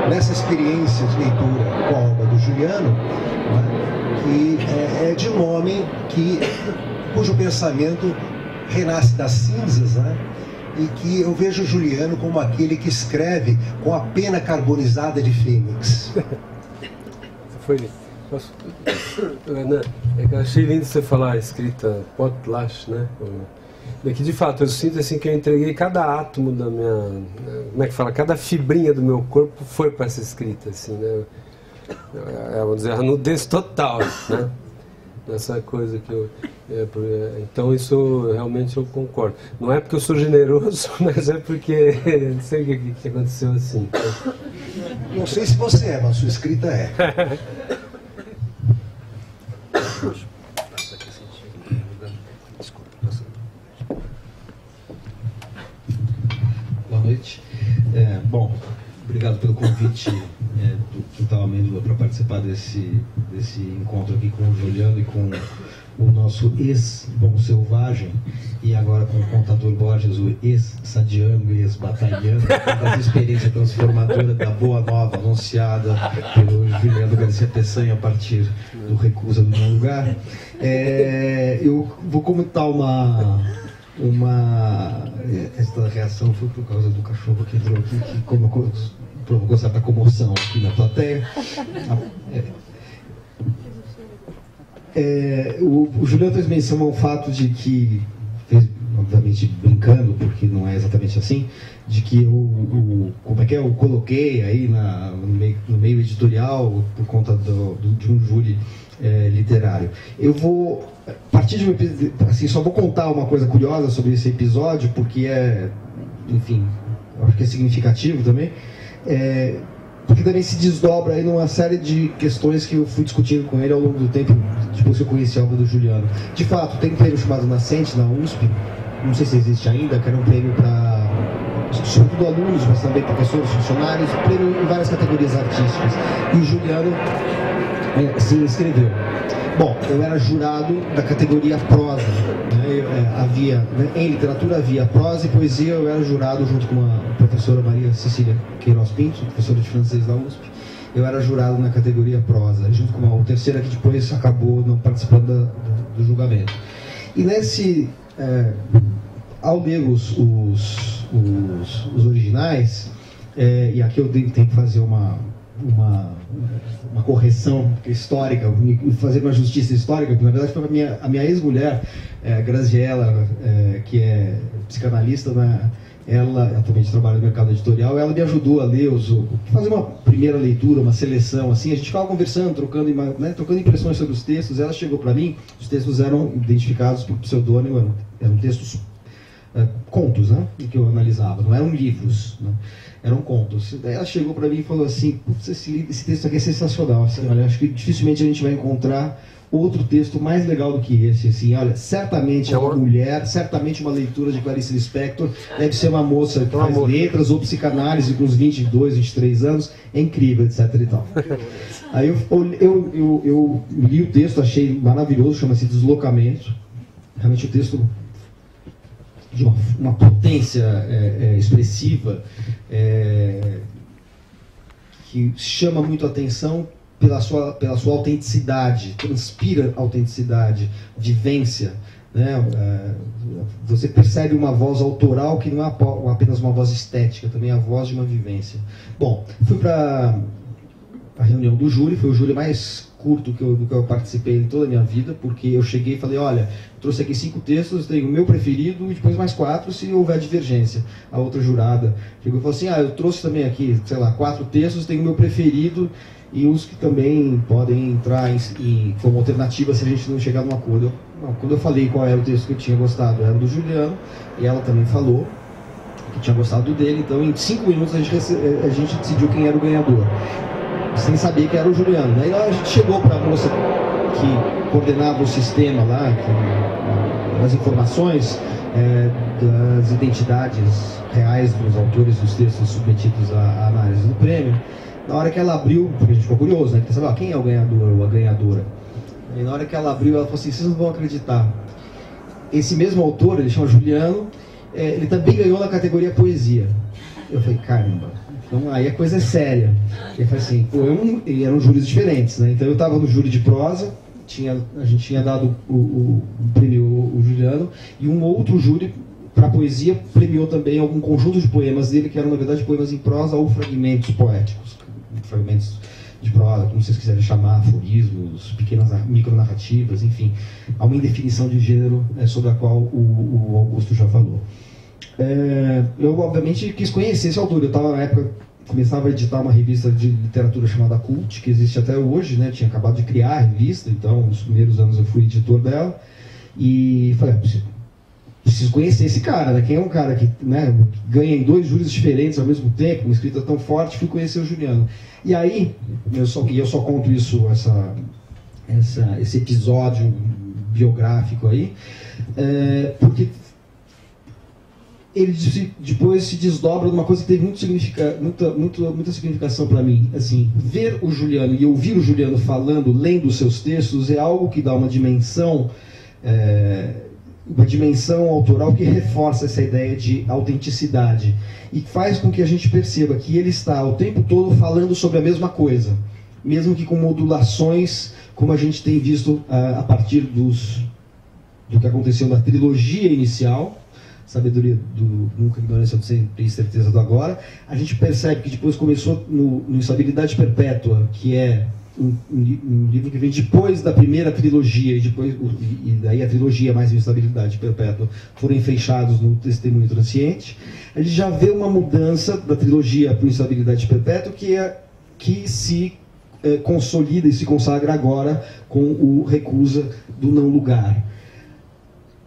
nessa experiência de leitura com a obra do Juliano, que é de um homem cujo pensamento renasce das cinzas, né? E que eu vejo o Juliano como aquele que escreve com a pena carbonizada de Fênix. Foi. Ana, eu achei lindo você falar a escrita potlatch, né? Que de fato eu sinto assim que eu entreguei cada átomo da minha, como é que fala, cada fibrinha do meu corpo foi para essa escrita, assim, né? Vamos dizer, a nudez total, né? Nessa coisa que eu, então isso realmente eu concordo. Não é porque eu sou generoso, mas é porque não sei o que aconteceu assim. Não sei se você é, mas sua escrita é. Boa noite. Bom, obrigado pelo convite do Talamêndola para participar desse encontro aqui com o Juliano e com o nosso ex-bom selvagem e agora com o contador Borges, o ex-sadiano e ex-batalhano, da experiência transformadora da Boa Nova anunciada pelo Juliano Garcia Peçanha a partir do Recusa do Meu Lugar. Eu vou comentar esta reação foi por causa do cachorro que entrou aqui, que provocou certa comoção aqui na plateia. O Juliano fez menção ao fato de que, obviamente brincando, porque não é exatamente assim, de que eu coloquei aí no meio editorial por conta de um júri literário. Eu vou partir de assim, só vou contar uma coisa curiosa sobre esse episódio, porque enfim, acho que é significativo também, porque também se desdobra aí numa série de questões que eu fui discutindo com ele ao longo do tempo, depois que eu conheci a obra do Juliano. De fato, tem um prêmio chamado Nascente na USP, não sei se existe ainda, que era um prêmio para, sobretudo alunos, mas também professores, funcionários, prêmio em várias categorias artísticas. E o Juliano se inscreveu. Bom, eu era jurado da categoria prosa, né? Em literatura havia prosa e poesia, eu era jurado junto com a professora Maria Cecília Queiroz Pinto, professora de francês da USP. Eu era jurado na categoria prosa, junto com uma terceira que depois acabou não participando do julgamento. E ao ler os originais, e aqui eu tenho que fazer uma correção histórica, fazer uma justiça histórica, porque na verdade foi a minha ex-mulher, Graziella, que é psicanalista, ela atualmente trabalha no mercado editorial, ela me ajudou a ler, fazer uma primeira leitura, uma seleção, assim, a gente ficava conversando, trocando impressões sobre os textos. Ela chegou para mim, os textos eram identificados por pseudônimo, eram textos, contos, né, que eu analisava, não eram livros, né, eram contos. Daí ela chegou para mim e falou assim: esse texto aqui é sensacional, assim, olha, acho que dificilmente a gente vai encontrar outro texto mais legal do que esse, assim, olha, certamente é uma mulher, certamente uma leitura de Clarice Lispector, deve ser uma moça que faz letras ou psicanálise com uns 22, 23 anos, é incrível, etc e tal. Aí eu li o texto, achei maravilhoso, chama-se Deslocamento, realmente o texto de uma potência expressiva, que chama muito a atenção pela sua autenticidade, transpira autenticidade, vivência, né? Você percebe uma voz autoral que não é apenas uma voz estética, também é a voz de uma vivência. Bom, fui para a reunião do júri, foi o júri mais curto do que eu participei em toda a minha vida, porque eu cheguei e falei: olha, eu trouxe aqui 5 textos, tenho o meu preferido e depois mais 4 se houver divergência. A outra jurada chegou e falou assim: eu trouxe também aqui, sei lá, 4 textos, tenho o meu preferido e os que também podem entrar como alternativa se a gente não chegar num acordo. Quando eu falei qual era o texto que eu tinha gostado, era do Juliano, e ela também falou que tinha gostado dele, então em 5 minutos a gente decidiu quem era o ganhador, sem saber que era o Juliano. Aí a gente chegou para a moça que coordenava o sistema lá, as informações das identidades reais dos autores dos textos submetidos à análise do prêmio. Na hora que ela abriu, porque a gente ficou curioso, né? Quer saber, quem é o ganhador ou a ganhadora? E na hora que ela abriu, ela falou assim: vocês não vão acreditar. Esse mesmo autor, ele chama Juliano, ele também ganhou na categoria poesia. Eu falei: caramba, então aí a coisa é séria. Ele falou assim: eram júris diferentes, né? Então eu estava no júri de prosa, a gente tinha dado o prêmio o Juliano, e um outro júri para poesia premiou também algum conjunto de poemas dele, que eram, na verdade, poemas em prosa ou fragmentos poéticos, fragmentos de prosa, como vocês quiserem chamar, aforismos, pequenas micronarrativas, enfim. Há uma indefinição de gênero sobre a qual o Augusto já falou. Eu, obviamente, quis conhecer esse autor. Eu estava, na época, começava a editar uma revista de literatura chamada Cult, que existe até hoje, né? Tinha acabado de criar a revista, então, nos primeiros anos eu fui editor dela. E falei, preciso conhecer esse cara, né? Quem é um cara que, né, ganha em 2 júris diferentes ao mesmo tempo, uma escrita tão forte, fui conhecer o Juliano. E aí, eu só conto isso, esse episódio biográfico aí, porque ele depois se desdobra numa coisa que teve muita significação para mim. Assim, ver o Juliano e ouvir o Juliano falando, lendo os seus textos, é algo que dá uma dimensão autoral que reforça essa ideia de autenticidade e faz com que a gente perceba que ele está o tempo todo falando sobre a mesma coisa, mesmo que com modulações, como a gente tem visto a partir do que aconteceu na trilogia inicial, Sabedoria do Nunca, Ignorância do Sempre e Certeza do Agora. A gente percebe que depois começou no Instabilidade Perpétua, que é um livro que vem depois da primeira trilogia, e daí a trilogia mais Instabilidade Perpétua foram fechados no Testemunho Transciente. A gente já vê uma mudança da trilogia para o Instabilidade Perpétua, que se consolida e se consagra agora com o Recusa do Não Lugar.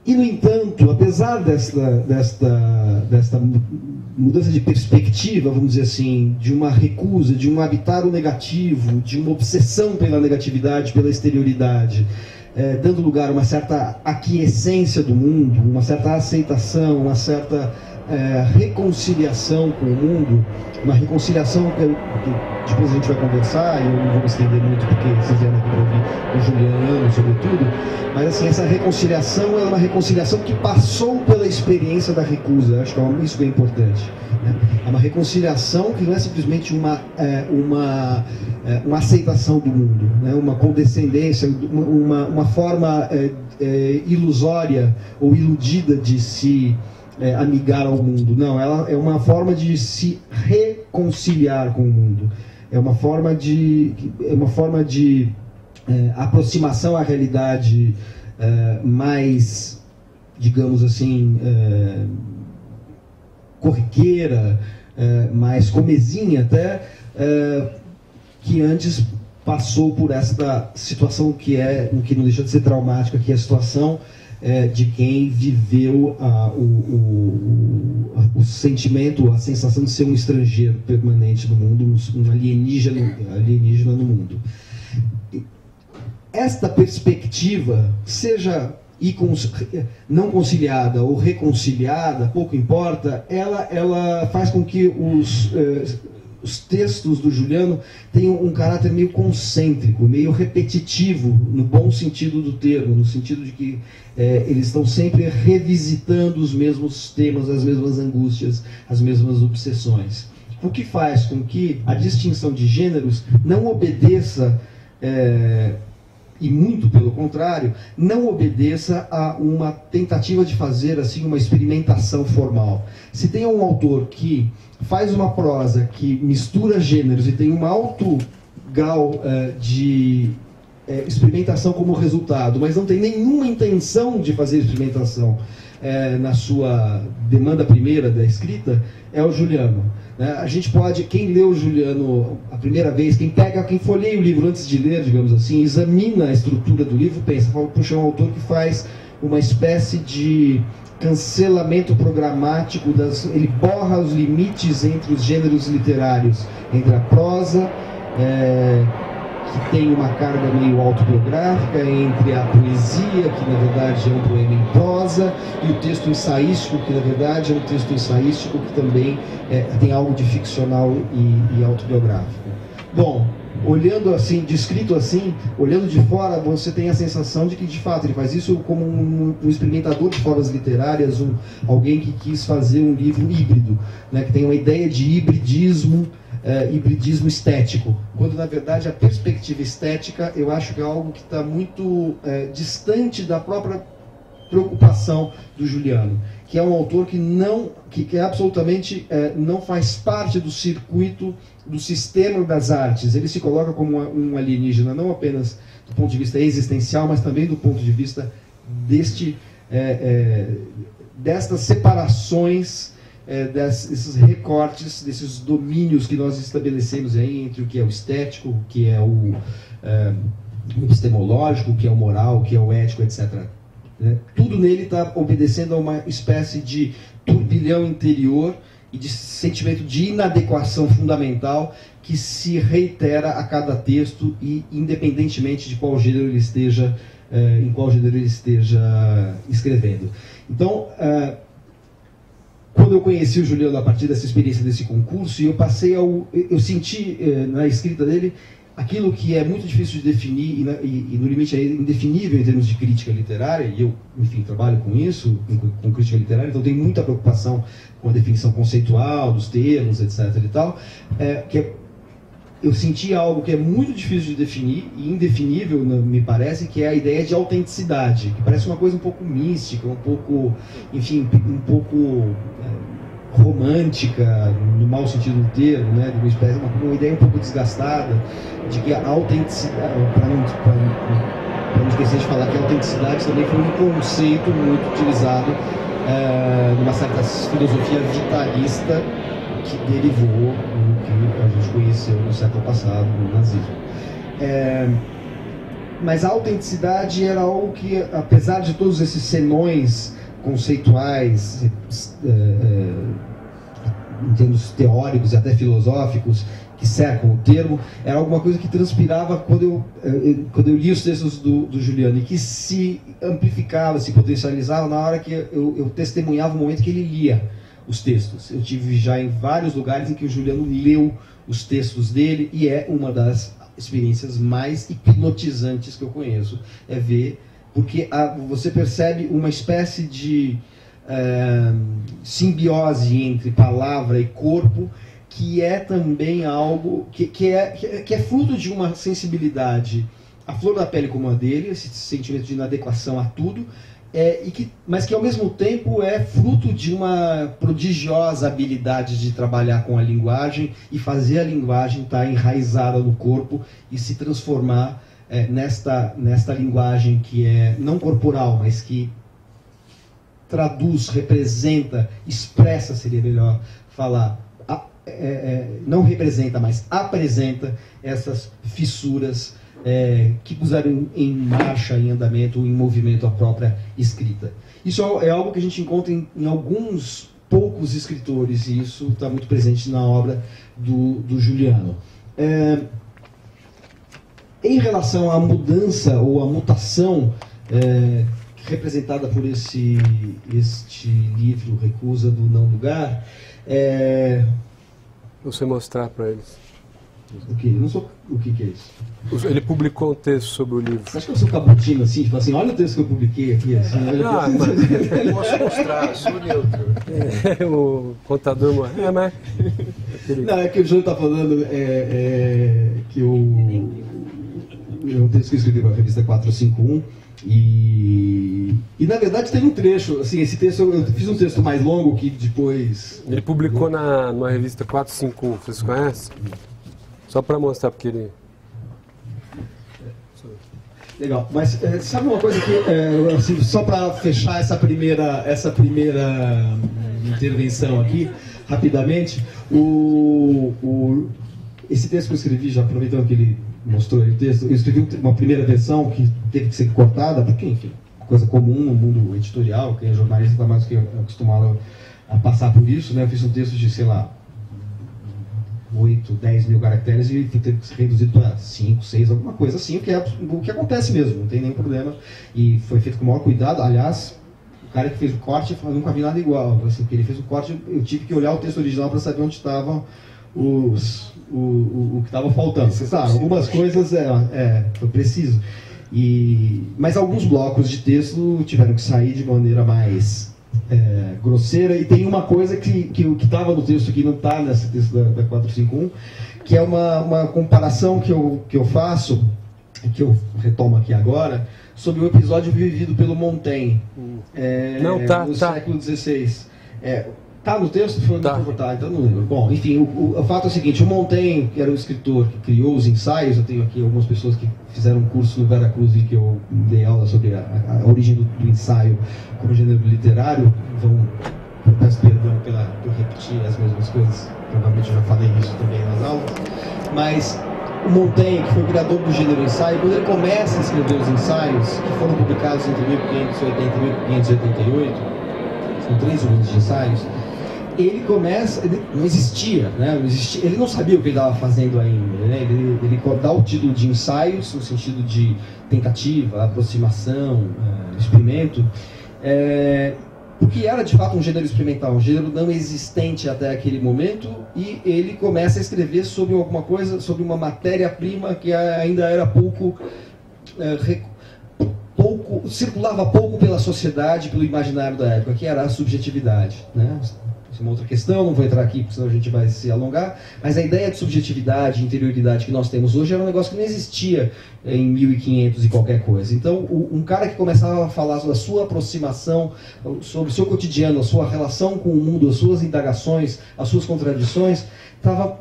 E, no entanto, apesar desta mudança de perspectiva, vamos dizer assim, de uma recusa, de um habitar o negativo, de uma obsessão pela negatividade, pela exterioridade, dando lugar a uma certa aquiescência do mundo, uma certa aceitação, uma certa reconciliação com o mundo, uma reconciliação que depois a gente vai conversar, e eu não vou me estender muito porque vocês vieram aqui para ouvir o Juliano, sobretudo, mas assim, essa reconciliação é uma reconciliação que passou pela experiência da recusa. Eu acho que isso é importante, né? É uma reconciliação que não é simplesmente uma aceitação do mundo, né? Uma condescendência, uma forma ilusória ou iludida de se amigar ao mundo. Não, ela é uma forma de se reconciliar com o mundo. É uma forma de aproximação à realidade mais, digamos assim, corriqueira, mais comezinha até, que antes passou por esta situação que não deixa de ser traumática, que é a situação de quem viveu o sentimento, a sensação de ser um estrangeiro permanente no mundo, um alienígena no mundo. Esta perspectiva, seja não conciliada ou reconciliada, pouco importa, ela faz com que os textos do Juliano tenham um caráter meio concêntrico, meio repetitivo, no bom sentido do termo, no sentido de que eles estão sempre revisitando os mesmos temas, as mesmas angústias, as mesmas obsessões. O que faz com que a distinção de gêneros não obedeça, e muito pelo contrário, não obedeça a uma tentativa de fazer assim uma experimentação formal. Se tem um autor que faz uma prosa que mistura gêneros e tem um alto grau de experimentação como resultado, mas não tem nenhuma intenção de fazer experimentação na sua demanda primeira da escrita, é o Juliano. A gente pode, quem lê o Juliano a primeira vez, quem folheia o livro antes de ler, digamos assim, examina a estrutura do livro, pensa, puxa, é um autor que faz uma espécie de cancelamento programático, ele borra os limites entre os gêneros literários, entre a prosa, que tem uma carga meio autobiográfica, entre a poesia, que na verdade é um poema em prosa, e o texto ensaístico, que na verdade é um texto ensaístico que também tem algo de ficcional e autobiográfico. Bom, olhando assim, descrito assim, olhando de fora, você tem a sensação de que de fato ele faz isso como um experimentador de formas literárias, alguém que quis fazer um livro híbrido, né, que tem uma ideia de hibridismo hibridismo estético, quando na verdade a perspectiva estética eu acho que é algo que está muito distante da própria preocupação do Juliano, que é um autor que absolutamente não faz parte do circuito, do sistema das artes. Ele se coloca como um alienígena, não apenas do ponto de vista existencial, mas também do ponto de vista destas separações, desses recortes, desses domínios que nós estabelecemos aí entre o que é o estético, o que é o epistemológico, o que é o moral, o que é o ético, etc. Tudo nele está obedecendo a uma espécie de turbilhão interior e de sentimento de inadequação fundamental que se reitera a cada texto e independentemente de qual gênero ele esteja, em qual gênero ele esteja escrevendo. Então, quando eu conheci o Juliano a partir dessa experiência desse concurso, eu senti na escrita dele aquilo que é muito difícil de definir e no limite é indefinível em termos de crítica literária, e eu, enfim, trabalho com isso, com crítica literária, então tenho muita preocupação com a definição conceitual dos termos, etc. e tal, eu senti algo que é muito difícil de definir e indefinível, me parece, que é a ideia de autenticidade, que parece uma coisa um pouco mística, um pouco, enfim, um pouco romântica, no mau sentido do termo, né, de uma espécie, uma ideia um pouco desgastada, de que a autenticidade, para não esquecer de falar que a autenticidade também foi um conceito muito utilizado numa certa filosofia vitalista que derivou do que a gente conheceu no século passado, no nazismo. Mas a autenticidade era algo que, apesar de todos esses senões conceituais, em termos teóricos e até filosóficos, que cercam o termo, era alguma coisa que transpirava quando eu li os textos do Juliano, e que se amplificava, se potencializava na hora que eu testemunhava o momento que ele lia os textos. Eu tive já em vários lugares em que o Juliano leu os textos dele, e é uma das experiências mais hipnotizantes que eu conheço, ver, porque você percebe uma espécie de simbiose entre palavra e corpo, que é também algo que é fruto de uma sensibilidade à flor da pele como a dele, esse sentimento de inadequação a tudo, mas que ao mesmo tempo é fruto de uma prodigiosa habilidade de trabalhar com a linguagem e fazer a linguagem estar enraizada no corpo e se transformar nesta linguagem que é não corporal, mas que traduz, representa, expressa, seria melhor falar, não representa, mas apresenta essas fissuras que puseram em marcha, em andamento, em movimento a própria escrita. Isso é algo que a gente encontra em alguns poucos escritores, e isso está muito presente na obra do Juliano. Em relação à mudança ou à mutação representada por este livro, Recusa do Não Lugar, você mostrar para eles. O que? Eu não sou... O que é isso? Ele publicou um texto sobre o livro. Você acha que eu sou cabotino assim? Tipo assim, olha o texto que eu publiquei aqui. Assim, mas... Posso mostrar, sou neutro. O contador morreu, mas... Não, é que o Júlio está falando que um texto que eu escrevi para a revista 451, e na verdade tem um trecho, assim, esse texto, eu fiz um texto mais longo que depois... Ele publicou numa revista 451, vocês conhecem? Só para mostrar, porque ele... Legal, mas sabe uma coisa que, assim, só para fechar essa primeira intervenção aqui, rapidamente, esse texto que eu escrevi, já aproveitando que ele mostrou aí o texto, eu escrevi uma primeira versão que teve que ser cortada, porque, enfim, coisa comum no mundo editorial, quem é jornalista está mais do que acostumado a passar por isso, né? Eu fiz um texto de, sei lá, 8, 10 mil caracteres e teve que ser reduzido para 5, 6, alguma coisa assim, o que acontece mesmo, não tem nenhum problema, e foi feito com o maior cuidado. Aliás, o cara que fez o corte, eu nunca vi nada igual, assim, porque ele fez o corte, eu tive que olhar o texto original para saber onde estavam o que estava faltando. Você sabe, algumas coisas foi preciso. Mas alguns blocos de texto tiveram que sair de maneira mais grosseira. E tem uma coisa que estava no texto, que não está nesse texto da 451, que é uma comparação que eu faço, que eu retomo aqui agora, sobre o episódio vivido pelo Montaigne no século XVI. Tá no texto? Foi muito cortado, então não lembro. Bom, enfim, o fato é o seguinte: o Montaigne, que era o escritor que criou os ensaios, eu tenho aqui algumas pessoas que fizeram um curso no Veracruz em que eu dei aula sobre a origem do ensaio como gênero literário. Eu peço perdão por repetir as mesmas coisas, provavelmente eu já falei isso também nas aulas, mas o Montaigne, que foi o criador do gênero ensaio, quando ele começa a escrever os ensaios, que foram publicados entre 1580 e 1588, são 3 volumes de ensaios, ele não existia, né? Ele não sabia o que ele estava fazendo ainda, né? Ele dá o título de ensaios, no sentido de tentativa, aproximação, experimento, porque era de fato um gênero experimental, um gênero não existente até aquele momento, e ele começa a escrever sobre alguma coisa, sobre uma matéria-prima que ainda era circulava pouco pela sociedade, pelo imaginário da época, que era a subjetividade, né? Isso é uma outra questão, não vou entrar aqui, porque senão a gente vai se alongar, mas a ideia de subjetividade, interioridade que nós temos hoje era um negócio que não existia em 1500 e qualquer coisa. Então, um cara que começava a falar sobre a sua aproximação, sobre o seu cotidiano, a sua relação com o mundo, as suas indagações, as suas contradições, estava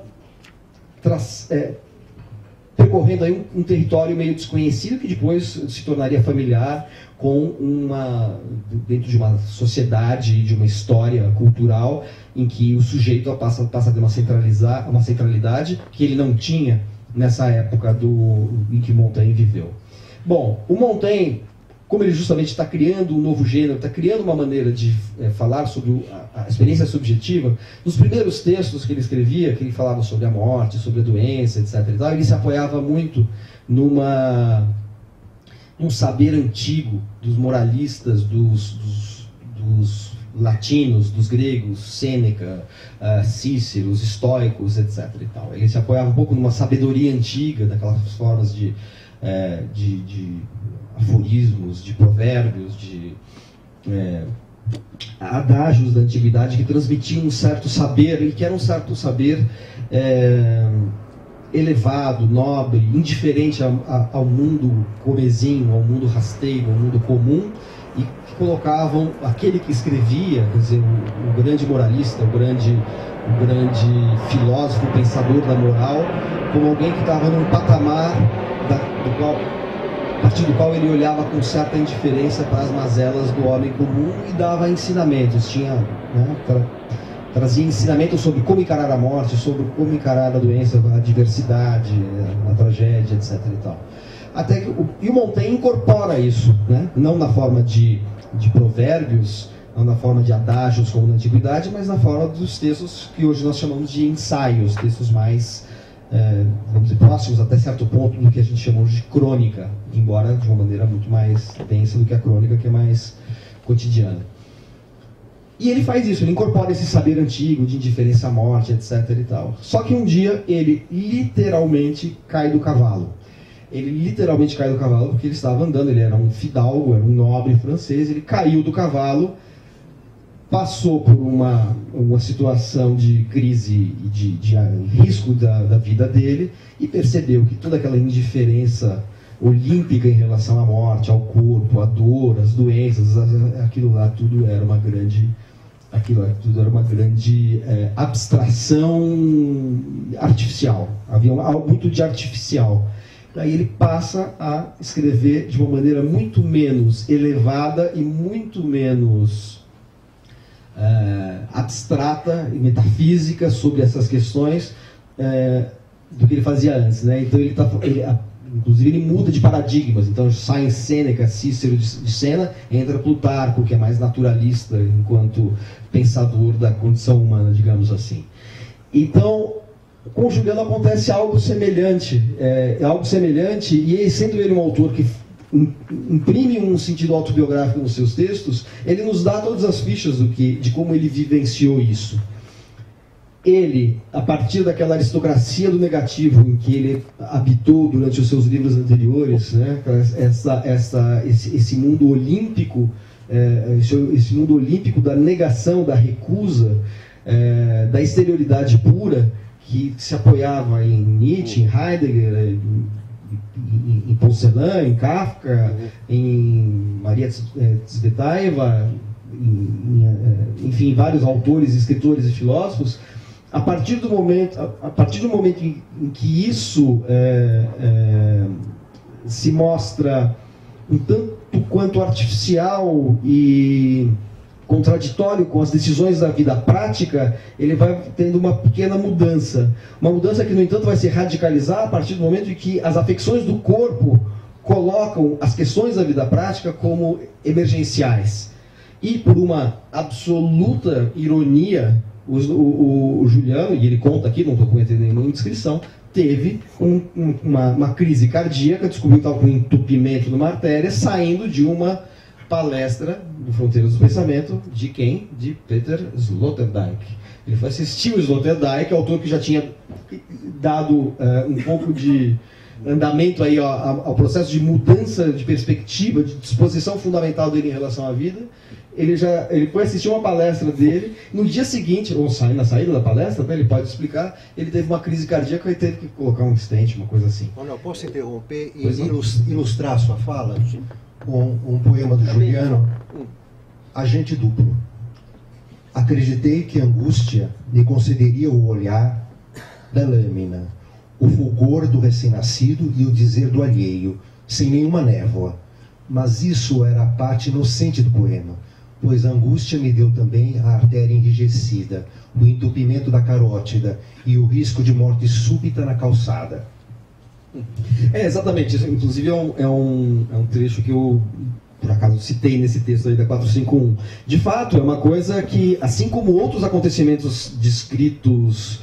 percorrendo aí um território meio desconhecido, que depois se tornaria familiar dentro de uma sociedade, de uma história cultural, em que o sujeito passa a ter uma centralidade que ele não tinha nessa época em que Montaigne viveu. Bom, o Montaigne, como ele justamente está criando um novo gênero, está criando uma maneira de falar sobre a experiência subjetiva, nos primeiros textos que ele escrevia, que ele falava sobre a morte, sobre a doença, etc. e tal, ele se apoiava muito num saber antigo dos moralistas, dos latinos, dos gregos, Sêneca, Cícero, os estoicos, etc. e tal. Ele se apoiava um pouco numa sabedoria antiga, daquelas formas de aforismos, de provérbios, de adágios da antiguidade que transmitiam um certo saber, e que era um certo saber elevado, nobre, indiferente ao mundo comezinho, ao mundo rasteiro, ao mundo comum, e que colocavam aquele que escrevia, quer dizer, o grande moralista, o grande filósofo, pensador da moral, como alguém que estava num patamar a partir do qual ele olhava com certa indiferença para as mazelas do homem comum e dava ensinamentos, trazia ensinamentos sobre como encarar a morte, sobre como encarar a doença, a adversidade, a tragédia, etc. e tal. Até que o Montaigne incorpora isso, né? Não na forma de provérbios, não na forma de adágios como na antiguidade, mas na forma dos textos que hoje nós chamamos de ensaios, textos mais, vamos dizer, próximos até certo ponto do que a gente chamou de crônica, embora de uma maneira muito mais densa do que a crônica, que é mais cotidiana. E ele faz isso, ele incorpora esse saber antigo de indiferença à morte, etc. e tal. Só que um dia ele literalmente cai do cavalo. Ele literalmente cai do cavalo porque ele estava andando, ele era um fidalgo, era um nobre francês, ele caiu do cavalo, passou por uma situação de crise e de risco da vida dele, e percebeu que toda aquela indiferença olímpica em relação à morte, ao corpo, à dor, às doenças, aquilo lá tudo era uma grande abstração artificial. Havia algo muito de artificial. Daí ele passa a escrever de uma maneira muito menos elevada e muito menos abstrata e metafísica sobre essas questões do que ele fazia antes, né? Então inclusive ele muda de paradigmas. Então sai em Sêneca, Cícero de cena, entra Plutarco, que é mais naturalista enquanto pensador da condição humana, digamos assim. Então, com Juliano acontece algo semelhante, e sendo ele um autor que imprime um sentido autobiográfico nos seus textos, ele nos dá todas as fichas de como ele vivenciou isso. Ele, a partir daquela aristocracia do negativo em que ele habitou durante os seus livros anteriores, né, esse mundo olímpico esse mundo olímpico da negação, da recusa, da exterioridade pura, que se apoiava em Nietzsche, em Heidegger, em Poussin, em Kafka, em Maria Tsvetaeva, enfim, vários autores, escritores e filósofos. A partir do momento em que isso se mostra um tanto quanto artificial e contraditório com as decisões da vida prática, ele vai tendo uma pequena mudança. Uma mudança que, no entanto, vai se radicalizar a partir do momento em que as afecções do corpo colocam as questões da vida prática como emergenciais. E, por uma absoluta ironia, o Juliano, e ele conta aqui, não estou cometendo nenhuma indiscrição, teve uma crise cardíaca, descobriu que estava com entupimento numa artéria, saindo de uma palestra do Fronteiras do Pensamento, de quem? De Peter Sloterdijk. Ele foi assistir o Sloterdijk, autor que já tinha dado um pouco de andamento aí ao processo de mudança de perspectiva, de disposição fundamental dele em relação à vida. Ele foi assistir uma palestra dele, no dia seguinte, ou na saída da palestra, né, ele pode explicar, ele teve uma crise cardíaca e teve que colocar um stent, uma coisa assim. Olha, eu posso interromper e ilustrar a sua fala com um poema do Juliano, Agente Duplo. Acreditei que a angústia me concederia o olhar da lâmina, o fulgor do recém-nascido e o dizer do alheio, sem nenhuma névoa. Mas isso era a parte inocente do poema, pois a angústia me deu também a artéria enrijecida, o entupimento da carótida e o risco de morte súbita na calçada. Exatamente. Isso, inclusive, é um trecho que eu, por acaso, citei nesse texto aí da 451. De fato, é uma coisa que, assim como outros acontecimentos descritos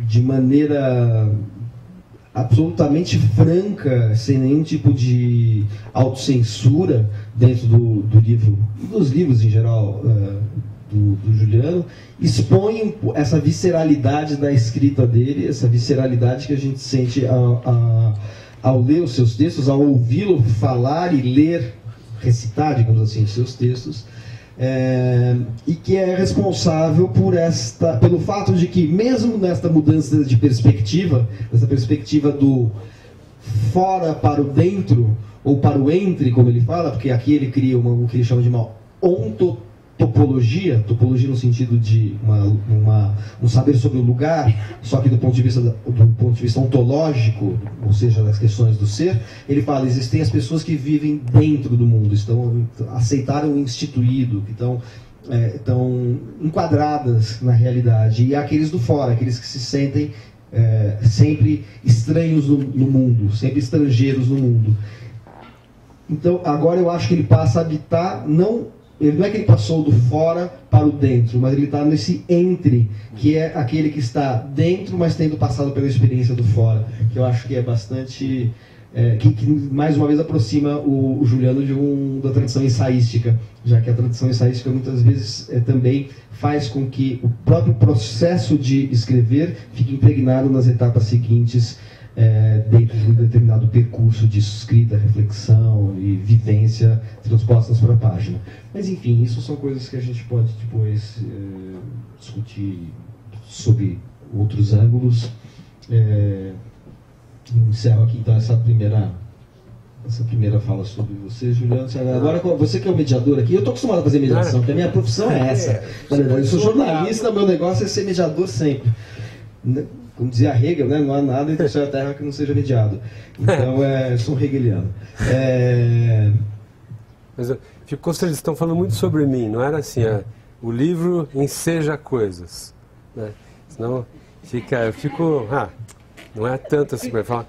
de maneira absolutamente franca, sem nenhum tipo de autocensura dentro do livro, dos livros em geral do Juliano, expõe essa visceralidade da escrita dele, essa visceralidade que a gente sente ao ler os seus textos, ao ouvi-lo falar e ler, recitar, digamos assim, os seus textos, e que é responsável pelo fato de que, mesmo nesta mudança de perspectiva, essa perspectiva do fora para o dentro, ou para o entre, como ele fala, porque aqui ele cria o que ele chama de uma ontotopologia, topologia no sentido de um saber sobre o lugar, só que do ponto de vista ontológico, ou seja, das questões do ser. Ele fala, existem as pessoas que vivem dentro do mundo, aceitaram o instituído, que estão enquadradas na realidade, e aqueles do fora, aqueles que se sentem sempre estranhos no mundo, sempre estrangeiros no mundo. Então, agora eu acho que ele passa a habitar, não é que ele passou do fora para o dentro, mas ele está nesse entre, que é aquele que está dentro, mas tendo passado pela experiência do fora, que eu acho que é bastante... que mais uma vez aproxima o Juliano da tradição ensaística, já que a tradição ensaística muitas vezes também faz com que o próprio processo de escrever fique impregnado nas etapas seguintes, dentro de um determinado percurso de escrita, reflexão e vivência transpostas para a página. Mas, enfim, isso são coisas que a gente pode depois discutir sob outros ângulos. Encerro aqui, então, essa primeira fala sobre você, Juliano. Agora, você que é o mediador aqui, eu estou acostumado a fazer mediação, porque a minha profissão é essa. Eu sou jornalista, meu negócio é ser mediador sempre. Como dizia Hegel, né? Não há nada entre o céu e a terra que não seja mediado. Então, eu sou um hegeliano. Mas eu fico constrangido, eles estão falando muito sobre mim, não era assim, o livro enseja coisas, né? Senão eu fico, não é tanto assim, mas fala.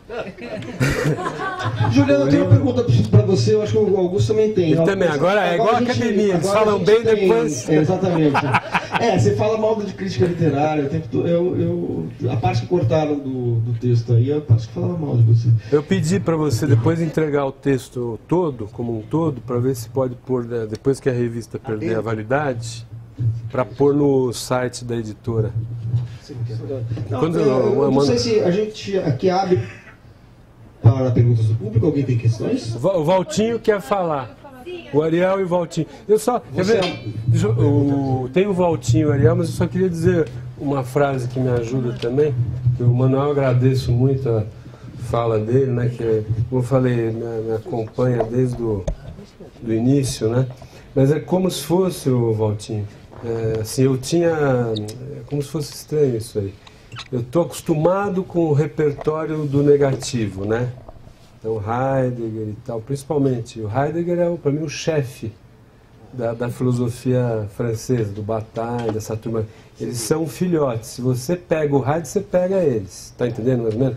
Juliano, eu tenho uma pergunta para você, eu acho que o Augusto também tem. Ele também, agora é igual a academia, eles falam bem depois. Exatamente. Você fala mal de crítica literária, o tempo todo, a parte que cortaram do texto aí, a parte que falava mal de você. Eu pedi para você depois entregar o texto todo, como um todo, para ver se pode pôr, depois que a revista perder a validade, para pôr no site da editora. Não sei se a gente aqui abre para perguntas do público. Alguém tem questões? O Valtinho quer falar. O Ariel e o Valtinho. Eu só. Quer ver? Tem o Valtinho e o Ariel, mas eu só queria dizer uma frase que me ajuda também. Que o Manuel, agradeço muito a fala dele, né? Que, como eu falei, me acompanha desde do início, né? Mas é como se fosse o Valtinho. Assim, eu tinha. Como se fosse estranho isso aí. Eu estou acostumado com o repertório do negativo, né? Então, Heidegger e tal, principalmente. O Heidegger é, para mim, o chefe da filosofia francesa, do Bataille, dessa turma. Eles são filhotes. Se você pega o Heidegger, você pega eles. Está entendendo, mais ou menos?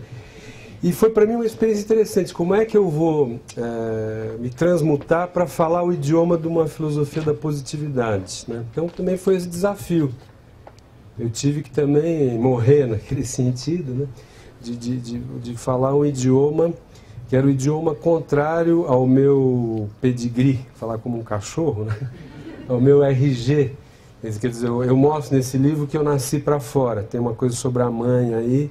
E foi para mim uma experiência interessante. Como é que eu vou me transmutar para falar o idioma de uma filosofia da positividade, né? Então, também foi esse desafio. Eu tive que também morrer naquele sentido, né? De falar um idioma que era o idioma contrário ao meu pedigree, falar como um cachorro, né? Ao meu RG. Quer dizer, eu mostro nesse livro que eu nasci para fora. Tem uma coisa sobre a mãe aí,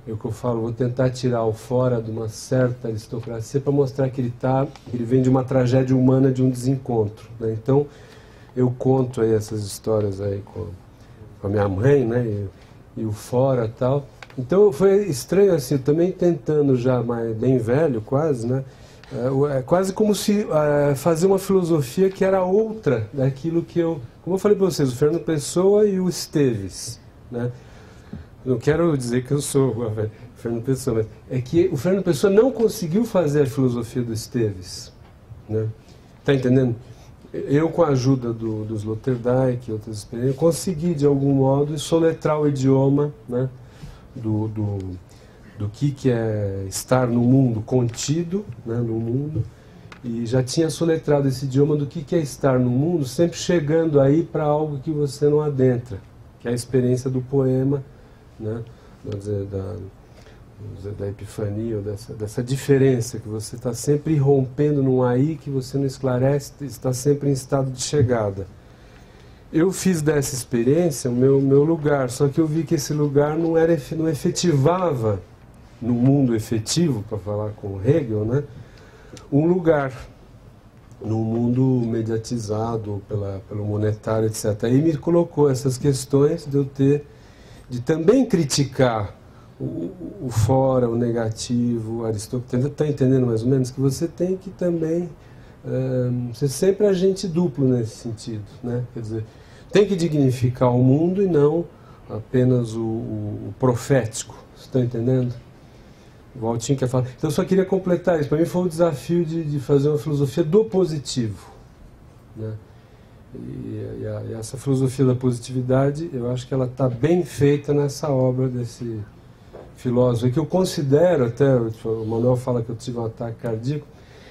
que eu falo, vou tentar tirar o fora de uma certa aristocracia para mostrar que ele vem de uma tragédia humana, de um desencontro, né? Então, eu conto aí essas histórias aí com a minha mãe, né, e o fora e tal. Então foi estranho assim, também tentando já, mais bem velho quase, né, quase como se fazer uma filosofia que era outra daquilo que como eu falei para vocês, o Fernando Pessoa e o Esteves, né. Não quero dizer que eu sou o Fernando Pessoa, mas é que o Fernando Pessoa não conseguiu fazer a filosofia do Esteves, né. Tá entendendo? Eu, com a ajuda do Sloterdijk e outras experiências, consegui, de algum modo, soletrar o idioma, né, do que é estar no mundo, contido, né, no mundo, e já tinha soletrado esse idioma do que é estar no mundo, sempre chegando aí para algo que você não adentra, que é a experiência do poema, né, da epifania, ou dessa diferença, que você está sempre rompendo num aí que você não esclarece, está sempre em estado de chegada. Eu fiz dessa experiência o meu lugar, só que eu vi que esse lugar não efetivava, no mundo efetivo, para falar com Hegel, né, um lugar, no mundo mediatizado pelo monetário, etc. Aí me colocou essas questões de também criticar o fora, o negativo, Aristóteles. Está entendendo mais ou menos que você tem que também ser sempre agente duplo nesse sentido, né? Quer dizer, tem que dignificar o mundo e não apenas o profético. Você está entendendo? O Valtinho quer falar. Então eu só queria completar isso. Para mim foi um desafio de fazer uma filosofia do positivo, né? E essa filosofia da positividade, eu acho que ela está bem feita nessa obra desse filósofo, que eu considero, até o Manuel fala que eu tive um ataque cardíaco,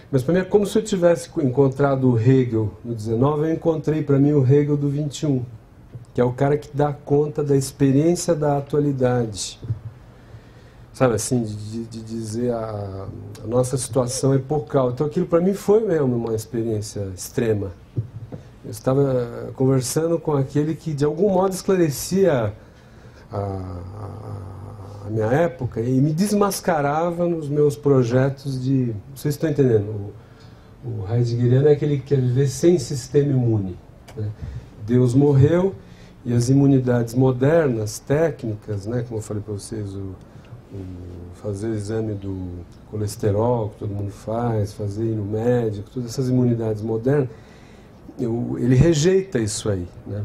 mas para mim é como se eu tivesse encontrado o Hegel no 19, eu encontrei para mim o Hegel do 21, que é o cara que dá conta da experiência da atualidade. Sabe assim, de dizer a nossa situação epocal. Então aquilo para mim foi mesmo uma experiência extrema. Eu estava conversando com aquele que de algum modo esclarecia a minha época e me desmascarava nos meus projetos de... Vocês estão entendendo? O heideggeriano é aquele que quer viver sem sistema imune, né? Deus morreu e as imunidades modernas, técnicas, né, como eu falei para vocês, fazer o exame do colesterol, que todo mundo faz, fazer ir no médico, todas essas imunidades modernas, ele rejeita isso aí, né?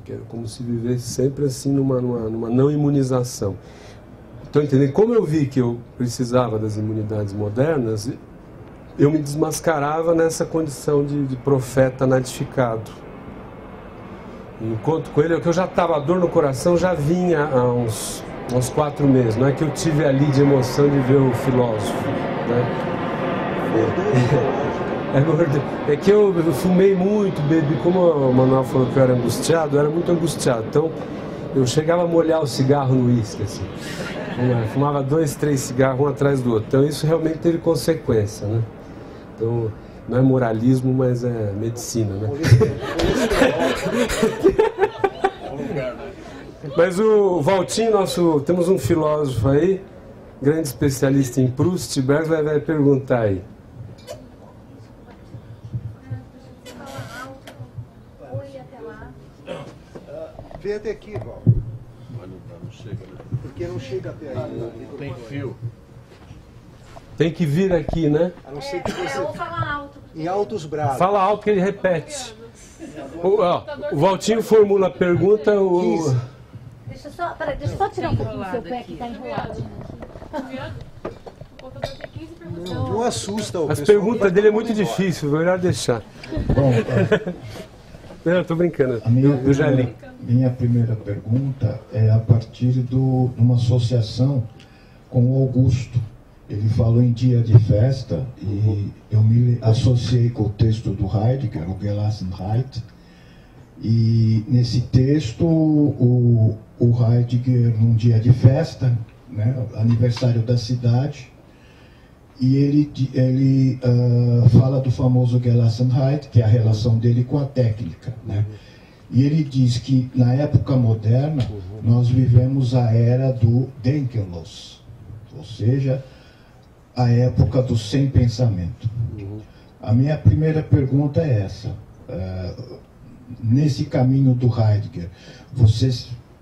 É como se vivesse sempre assim numa não imunização. Então, entendendo? Como eu vi que eu precisava das imunidades modernas, eu me desmascarava nessa condição de profeta natificado. Encontro com ele, que eu já estava, a dor no coração já vinha há uns 4 meses. Não é que eu tive ali de emoção de ver o filósofo, né? É que eu fumei muito, bebi, como o Manuel falou que eu era angustiado, eu era muito angustiado. Então, eu chegava a molhar o cigarro no uísque, assim. Fumava 2, 3 cigarros, um atrás do outro. Então, isso realmente teve consequência, né? Então, não é moralismo, mas é medicina, né? Mas o Valtinho, temos um filósofo aí, grande especialista em Proust, Bergson vai perguntar aí. Vem até aqui, Val. Não chega, né? Porque não chega até aí. Não tem fio. Tem que vir aqui, né? A não ser que você... Ou falar alto. Em altos braços. Fala alto que ele repete. O Valtinho formula a pergunta. Deixa eu só tirar um pouquinho do seu pé que está enrolado. Não assusta o As pessoal. perguntas dele é muito difícil, melhor deixar. Bom, Não, eu tô brincando. Eu já li. minha primeira pergunta é a partir de uma associação com o Augusto. Ele falou em dia de festa e eu me associei com o texto do Heidegger, o Gelassenheit. E nesse texto, o Heidegger, num dia de festa, né, aniversário da cidade, e ele fala do famoso Gelassenheit, que é a relação dele com a técnica, né? E ele diz que na época moderna nós vivemos a era do Denkenlos, ou seja, a época do sem pensamento. A minha primeira pergunta é essa. Nesse caminho do Heidegger, você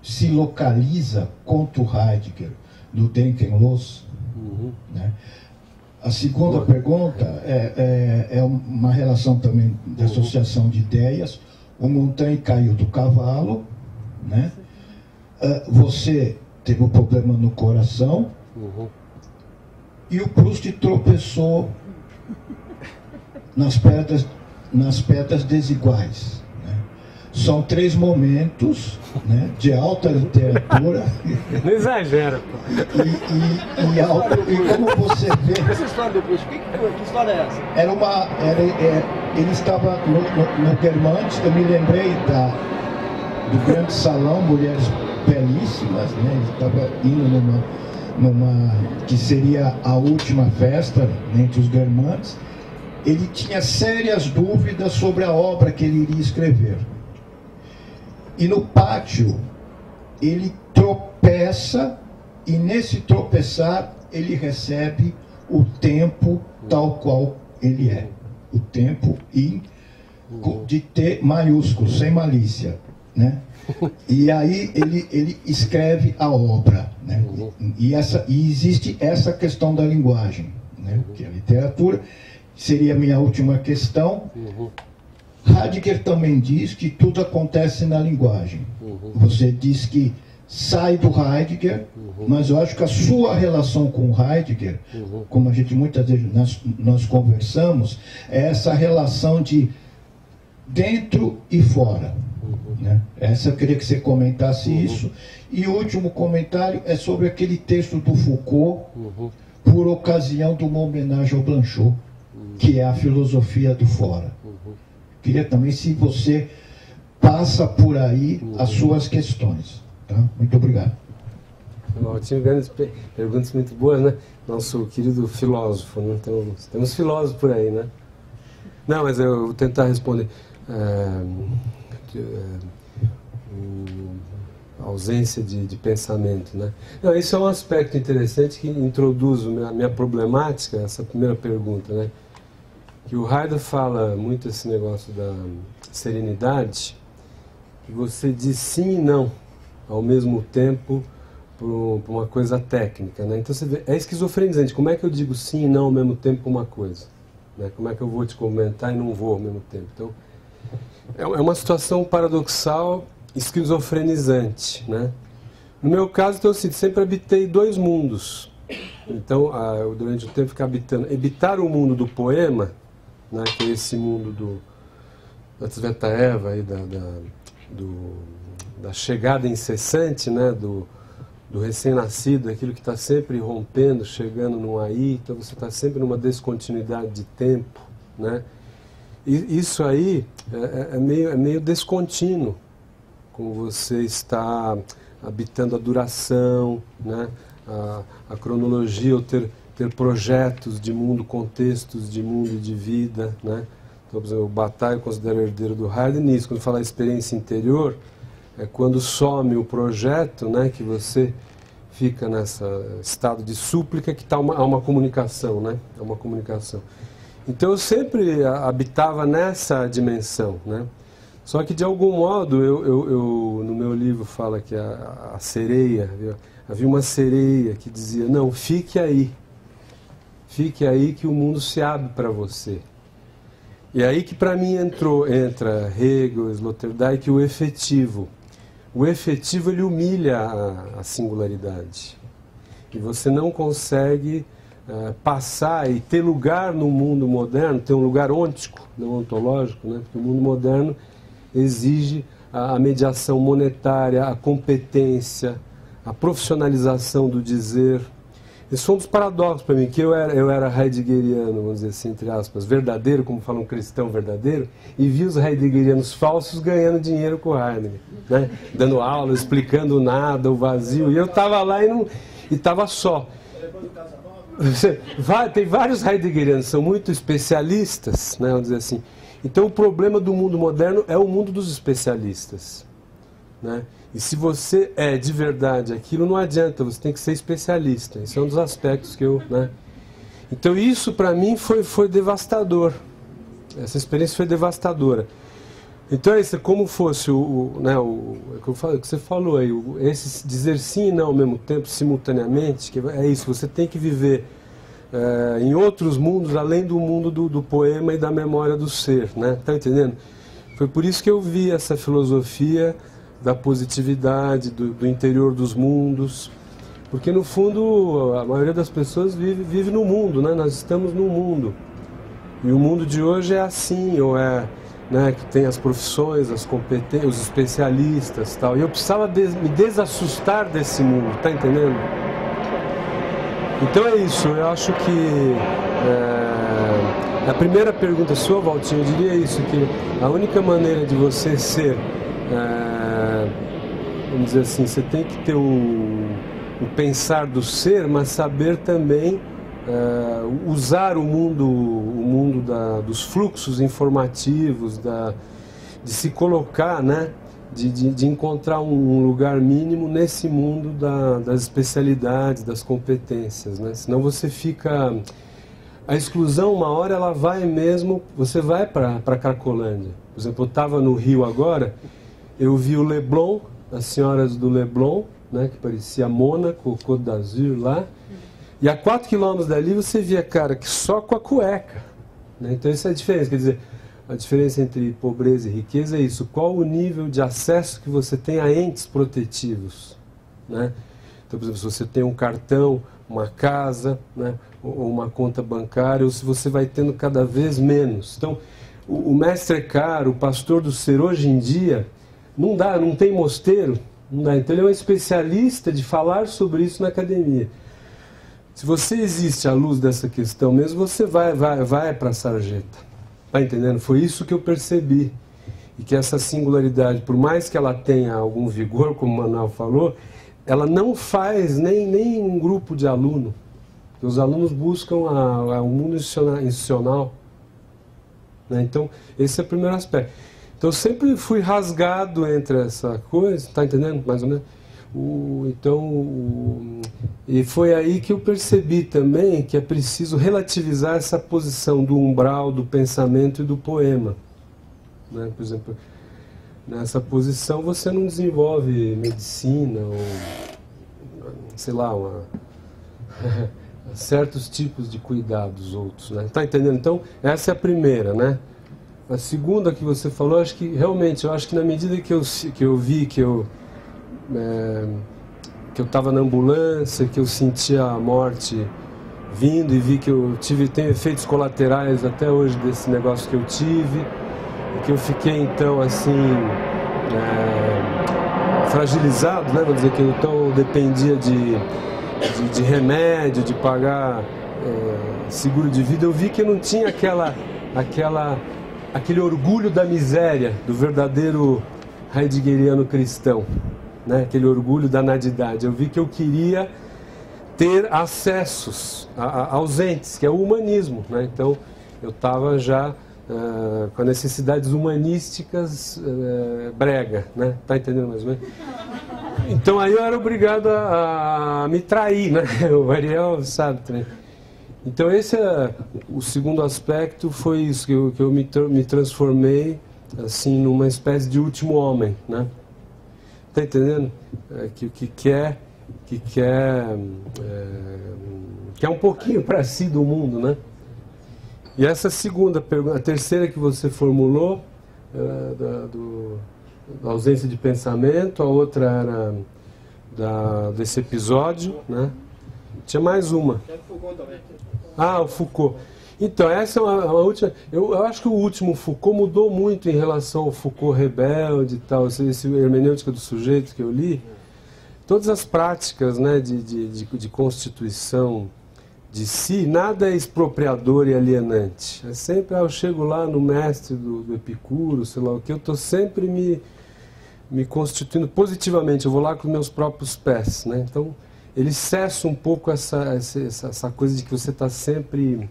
se localiza contra o Heidegger no Denkenlos? Né? A segunda pergunta é uma relação também de associação de ideias. O Montaigne caiu do cavalo, né? Você teve um problema no coração e o Proust tropeçou nas pedras desiguais. Né? São 3 momentos, né, de alta literatura. Não exagera. E como você vê... Essa história do Proust, que história é essa? Ele estava no Guermantes, eu me lembrei do grande salão, mulheres belíssimas, né? Ele estava indo numa que seria a última festa entre os Guermantes. Ele tinha sérias dúvidas sobre a obra que ele iria escrever. E no pátio, ele tropeça, e nesse tropeçar, ele recebe o tempo tal qual ele é. O tempo de T maiúsculo, sem malícia. Né? E aí ele escreve a obra. Né? E existe essa questão da linguagem, né? Que é a literatura. Seria a minha última questão. Heidegger também diz que tudo acontece na linguagem. Você diz que sai do Heidegger, mas eu acho que a sua relação com o Heidegger, como a gente muitas vezes nós conversamos, é essa relação de dentro e fora. Né? Essa eu queria que você comentasse isso. E o último comentário é sobre aquele texto do Foucault, por ocasião de uma homenagem ao Blanchot, que é a filosofia do fora. Queria também, se você passa por aí as suas questões. Tá? Muito obrigado. Tinha grandes perguntas muito boas, né? Nosso querido filósofo, né? Então, temos filósofos por aí, né? Não, mas eu vou tentar responder. Ausência de pensamento, né? Não, isso é um aspecto interessante que introduz a minha problemática, essa primeira pergunta, né? Que o Heidegger fala muito esse negócio da serenidade, que você diz sim e não ao mesmo tempo para uma coisa técnica, né? Então você vê, é esquizofrenizante. Como é que eu digo sim e não ao mesmo tempo para uma coisa? Né? Como é que eu vou te comentar e não vou ao mesmo tempo? Então, é uma situação paradoxal, esquizofrenizante, né? No meu caso, então, eu sempre habitei 2 mundos. Então, eu, durante o tempo, fiquei habitando. Habitar o mundo do poema, né, que é esse mundo da Tsvetaeva, aí, da chegada incessante, né, do recém-nascido, aquilo que está sempre rompendo, chegando no aí, então você está sempre numa descontinuidade de tempo, né? E isso aí é meio descontínuo, como você está habitando a duração, né? A cronologia, ou ter projetos de mundo, contextos de mundo e de vida, né? Então, por exemplo, o Bataille eu considero herdeiro do Heidegger nisso. Quando fala experiência interior, é quando some o projeto, né? Que você fica nesse estado de súplica, que há uma comunicação, né? É uma comunicação. Então eu sempre habitava nessa dimensão, né? Só que, de algum modo, no meu livro fala que a sereia, havia uma sereia que dizia, não, fique aí que o mundo se abre para você. E aí que para mim entra Hegel, Sloterdijk, o efetivo. O efetivo, ele humilha a singularidade. E você não consegue passar e ter lugar no mundo moderno, ter um lugar ôntico, não ontológico, né? Porque o mundo moderno exige a mediação monetária, a competência, a profissionalização do dizer. Esse foi um dos paradoxos para mim, que eu era heideggeriano, vamos dizer assim, entre aspas, verdadeiro, como fala um cristão verdadeiro, e vi os heideggerianos falsos ganhando dinheiro com Heidegger, né? Dando aula, explicando nada, o vazio, e eu estava lá e estava só. Tem vários heideggerianos, são muito especialistas, né, vamos dizer assim. Então o problema do mundo moderno é o mundo dos especialistas, né? E se você é de verdade aquilo, não adianta, você tem que ser especialista. Esse é um dos aspectos que eu... Né? Então isso para mim foi devastador. Essa experiência foi devastadora. Então é isso, como fosse o que você falou aí, esse dizer sim e não ao mesmo tempo, simultaneamente, que é isso, você tem que viver em outros mundos, além do mundo do poema e da memória do ser, né? Tá entendendo? Foi por isso que eu vi essa filosofia da positividade, do interior dos mundos, porque no fundo a maioria das pessoas vive no mundo, né? Nós estamos no mundo, e o mundo de hoje é assim, ou é, né, que tem as profissões, as competências, os especialistas, tal, e eu precisava me desassustar desse mundo, tá entendendo? Então é isso, eu acho que a primeira pergunta sua, Valtinho, eu diria isso, que a única maneira de você ser, vamos dizer assim, você tem que ter o pensar do ser, mas saber também usar o mundo dos fluxos informativos, de se colocar, né, de encontrar um lugar mínimo nesse mundo das especialidades, das competências, né? Senão você fica... A exclusão, uma hora, ela vai mesmo... Você vai para Cracolândia. Por exemplo, eu estava no Rio agora, eu vi o Leblon, as senhoras do Leblon, né, que parecia Mônaco, Côte d'Azur lá, e a 4 quilômetros dali você via, cara, que só com a cueca, né? Então essa é a diferença, quer dizer, a diferença entre pobreza e riqueza é isso, qual o nível de acesso que você tem a entes protetivos, né? Então, por exemplo, se você tem um cartão, uma casa, né, ou uma conta bancária, ou se você vai tendo cada vez menos. Então, o mestre Eckhart, o pastor do ser, hoje em dia, não tem mosteiro, não dá. Então ele é um especialista de falar sobre isso na academia. Se você existe à luz dessa questão mesmo, você vai para a sarjeta. Está entendendo? Foi isso que eu percebi. E que essa singularidade, por mais que ela tenha algum vigor, como o Manuel falou, ela não faz nem um grupo de aluno. Porque os alunos buscam o mundo institucional. Né? Então, esse é o primeiro aspecto. Então, eu sempre fui rasgado entre essa coisa, está entendendo? Mais ou menos. E foi aí que eu percebi também que é preciso relativizar essa posição do umbral, do pensamento e do poema. Né? Por exemplo, nessa posição você não desenvolve medicina ou, sei lá, certos tipos de cuidados outros. Né? Tá entendendo? Então, essa é a primeira, né? A segunda que você falou, acho que realmente, eu acho que na medida que eu vi que eu estava na ambulância, que eu sentia a morte vindo e vi que tenho efeitos colaterais até hoje desse negócio que eu tive, e que eu fiquei então assim fragilizado, né? Vou dizer que eu então dependia de remédio, de pagar seguro de vida. Eu vi que eu não tinha aquele orgulho da miséria do verdadeiro heideggeriano cristão. Né, aquele orgulho da nadidade. Eu vi que eu queria ter acessos aos entes, que é o humanismo. Né? Então, eu estava já com necessidades humanísticas brega. Né? Tá entendendo mais ou menos? Então, aí eu era obrigado a me trair. Né? O Ariel sabe também. Então, esse é o segundo aspecto, foi isso, que eu me transformei assim, numa espécie de último homem, né? Tá entendendo? Que quer um pouquinho para si do mundo, né? E essa segunda pergunta, a terceira que você formulou, da ausência de pensamento, a outra era desse episódio, né? Tinha mais uma. Ah, o Foucault. Então, essa é uma última... Eu acho que o último Foucault mudou muito em relação ao Foucault rebelde e tal, esse hermenêutica do sujeito que eu li. Todas as práticas, né, de constituição de si, nada é expropriador e alienante. É sempre, eu chego lá no mestre do Epicuro, sei lá o que, eu estou sempre me constituindo positivamente, eu vou lá com meus próprios pés, né? Então, ele cessa um pouco essa coisa de que você está sempre...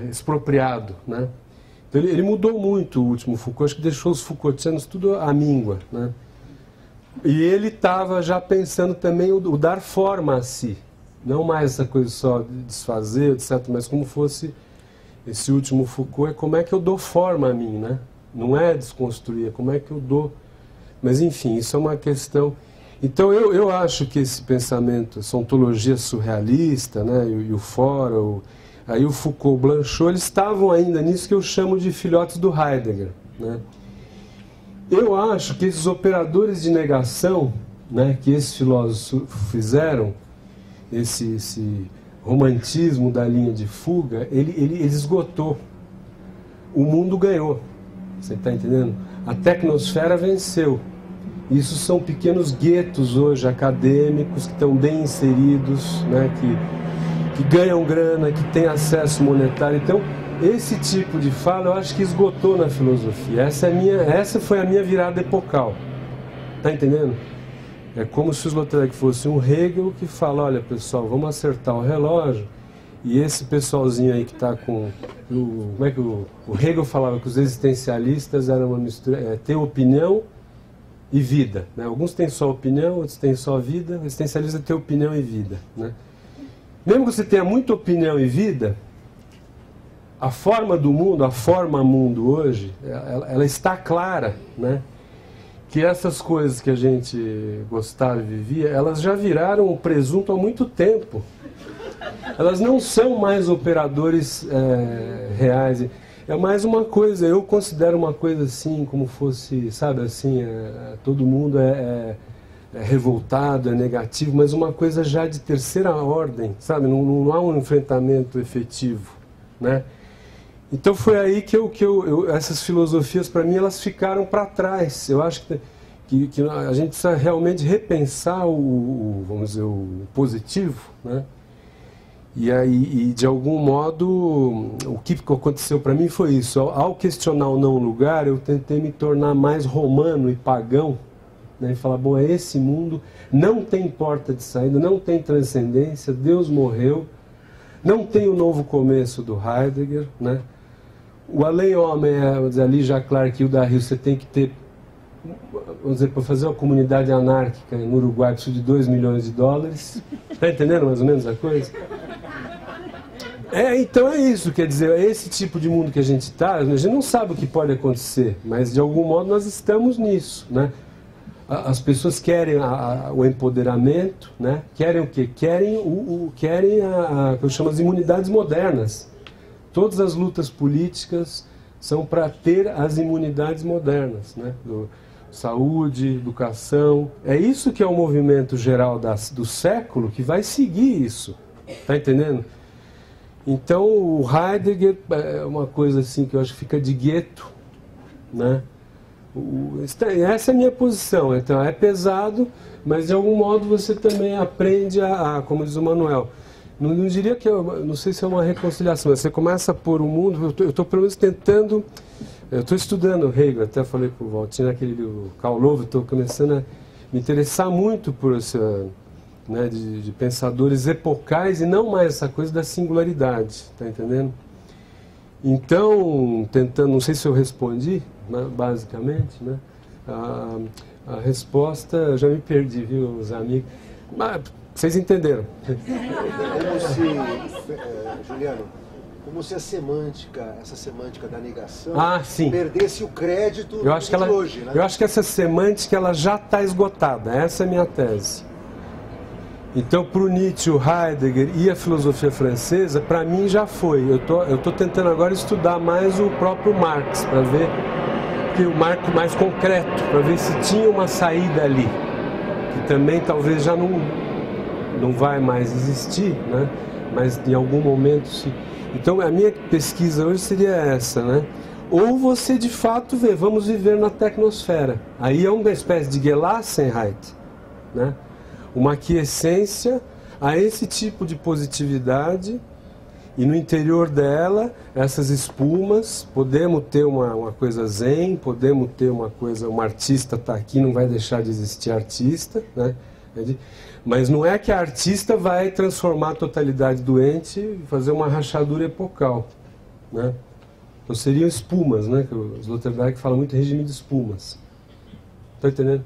expropriado, né? Então ele mudou muito o último Foucault, acho que deixou os Foucaultianos tudo à míngua, né? E ele estava já pensando também o dar forma a si, não mais essa coisa só de desfazer, etc., mas como fosse esse último Foucault, é como é que eu dou forma a mim, né? Não é desconstruir, é como é que eu dou. Mas enfim, isso é uma questão. Então eu acho que esse pensamento, essa ontologia surrealista, né, e o fora, aí o Foucault, o Blanchot, eles estavam ainda nisso que eu chamo de filhotes do Heidegger, né? Eu acho que esses operadores de negação, né, que esses filósofos fizeram, esse romantismo da linha de fuga, ele esgotou. O mundo ganhou. Você está entendendo? A tecnosfera venceu. Isso são pequenos guetos hoje acadêmicos que estão bem inseridos, né, que ganham grana, que têm acesso monetário. Então, esse tipo de fala eu acho que esgotou na filosofia. Essa foi a minha virada epocal. Tá entendendo? É como se o Sloterdijk fosse um Hegel que fala, olha pessoal, vamos acertar o relógio, e esse pessoalzinho aí que está com... como é que o Hegel falava que os existencialistas eram uma mistura, ter opinião e vida, né? Alguns têm só opinião, outros têm só vida. O existencialista tem opinião e vida, né? Mesmo que você tenha muita opinião e vida, a forma do mundo, a forma mundo hoje, ela está clara, né? Que essas coisas que a gente gostava e vivia, elas já viraram um presunto há muito tempo. Elas não são mais operadores reais. É mais uma coisa, eu considero uma coisa assim, como fosse, sabe, assim, todo mundo é revoltado, é negativo, mas uma coisa já de terceira ordem, sabe? Não há um enfrentamento efetivo, né? Então foi aí que essas filosofias, para mim, elas ficaram para trás. Eu acho que a gente precisa realmente repensar vamos dizer, o positivo, né? E de algum modo, o que aconteceu para mim foi isso. Ao questionar o não lugar, eu tentei me tornar mais romano e pagão, né? E falar, bom, esse mundo não tem porta de saída, não tem transcendência, Deus morreu, não tem o novo começo do Heidegger, né? O além-homem, vamos dizer, ali já Clark e o da Rio, você tem que ter, vamos dizer, para fazer uma comunidade anárquica no Uruguai, precisa de $2 milhões. Está entendendo mais ou menos a coisa? Então é isso, quer dizer, é esse tipo de mundo que a gente está, a gente não sabe o que pode acontecer, mas de algum modo nós estamos nisso, né? As pessoas querem o empoderamento, né? Querem o quê? Querem querem que eu chamo as imunidades modernas. Todas as lutas políticas são para ter as imunidades modernas, né? Saúde, educação. É isso que é o movimento geral do século que vai seguir isso. Está entendendo? Então o Heidegger é uma coisa assim que eu acho que fica de gueto, né? Essa é a minha posição. Então é pesado, mas de algum modo você também aprende como diz o Manuel. Não diria que não sei se é uma reconciliação, mas você começa a pôr o mundo. Eu estou pelo menos tentando. Eu estou estudando Hegel, até falei para o Valtinho naquele livro Karlov, estou começando a me interessar muito por essa, né, de pensadores epocais e não mais essa coisa da singularidade, está entendendo? Então, tentando, não sei se eu respondi, basicamente, né? A resposta, já me perdi, viu, os amigos, mas vocês entenderam. Como se, Juliano, como se a semântica, essa semântica da negação, sim. perdesse o crédito eu acho que de hoje, né? Eu acho que essa semântica ela já está esgotada, essa é a minha tese. Então, para o Nietzsche, o Heidegger e a filosofia francesa, para mim já foi. Eu tô tentando agora estudar mais o próprio Marx, para ver, porque o Marx mais concreto, para ver se tinha uma saída ali, que também talvez já não vai mais existir, né? Mas em algum momento se... Então, a minha pesquisa hoje seria essa, né? Ou você de fato vê, vamos viver na tecnosfera. Aí é uma espécie de Gelassenheit, né? Uma aquiescência a esse tipo de positividade, e no interior dela, essas espumas, podemos ter uma coisa zen, podemos ter uma coisa, um artista está aqui, não vai deixar de existir artista, né? Mas não é que a artista vai transformar a totalidade doente e fazer uma rachadura epocal, né? Então seriam espumas, né? Que o Sloterdijk fala muito em regime de espumas. Está entendendo?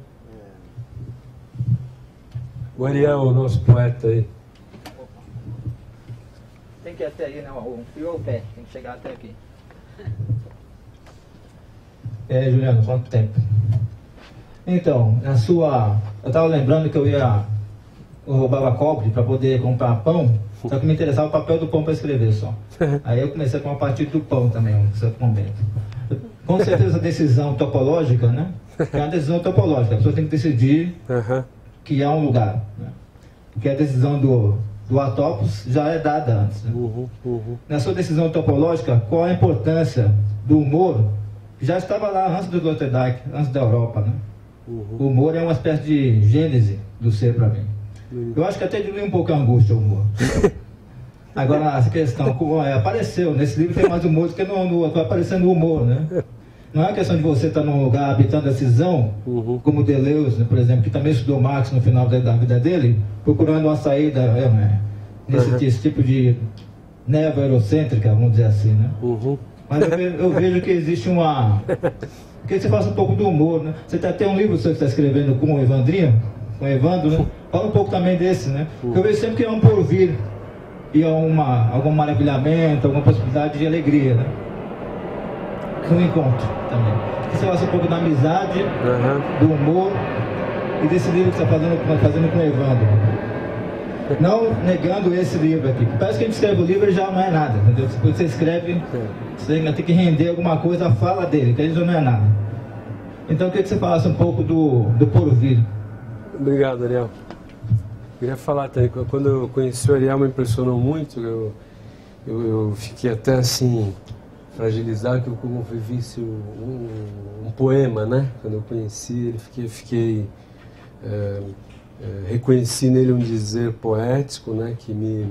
O Ariel, o nosso poeta aí. Tem que ir até aí, né? O fio ao pé, tem que chegar até aqui. Juliano, quanto tempo? Então, eu estava lembrando que eu roubava cobre para poder comprar pão, só que me interessava o papel do pão para escrever só. Aí eu comecei com a partir do pão também, um certo momento. Com certeza a decisão topológica, né? É uma decisão topológica, a pessoa tem que decidir que há um lugar, né? Porque a decisão do Atopos já é dada antes, né? Na sua decisão topológica, qual a importância do humor, que já estava lá antes do Sloterdijk, antes da Europa, né? O humor é uma espécie de gênese do ser para mim. Eu acho que até diminui um pouco a angústia o humor. Agora, essa questão, apareceu, nesse livro tem mais humor do que está aparecendo o humor, né? Não é uma questão de você estar num lugar habitando a cisão, como Deleuze, né, por exemplo, que também estudou Marx no final da vida dele, procurando uma saída nesse tipo de névoa eurocêntrica, vamos dizer assim, né? Mas eu vejo que existe uma... que você faça um pouco do humor, né? Você tem um livro que você está escrevendo com o Evandrinho, com o Evandro, né? Fala um pouco também desse, né? Porque eu vejo sempre que é um porvir e algum maravilhamento, alguma possibilidade de alegria, né? No encontro também. Você fala um pouco da amizade, do humor e desse livro que você está fazendo com o Evandro. Não negando esse livro aqui. Parece que a gente escreve o livro e já não é nada, entendeu? Depois você escreve, você tem que render alguma coisa, a fala dele, que ele já não é nada. Então eu queria que você falasse um pouco do porvir. Obrigado, Ariel. Queria falar também, quando eu conheci o Ariel me impressionou muito, eu fiquei até assim... fragilizar, que eu como visse um poema, né? Quando eu conheci ele, reconheci nele um dizer poético, né? Que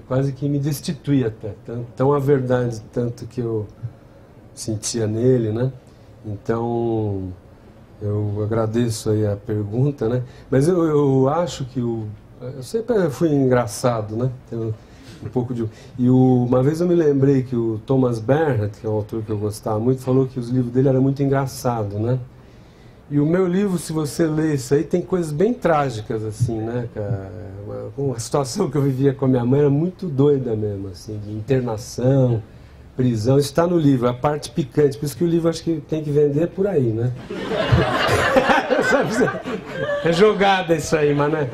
quase que me destitui até, tão a verdade, tanto que eu sentia nele, né? Então, eu agradeço aí a pergunta, né? Mas eu acho que eu sempre fui engraçado, né? Um pouco de... uma vez eu me lembrei que o Thomas Bernhardt, que é um autor que eu gostava muito, falou que os livros dele eram muito engraçados, né? E o meu livro, se você ler isso aí, tem coisas bem trágicas, assim, né? Uma situação que eu vivia com a minha mãe era muito doida mesmo, assim, de internação, prisão. Isso está no livro, a parte picante. Por isso que o livro acho que tem que vender por aí, né? É jogada isso aí, mas né?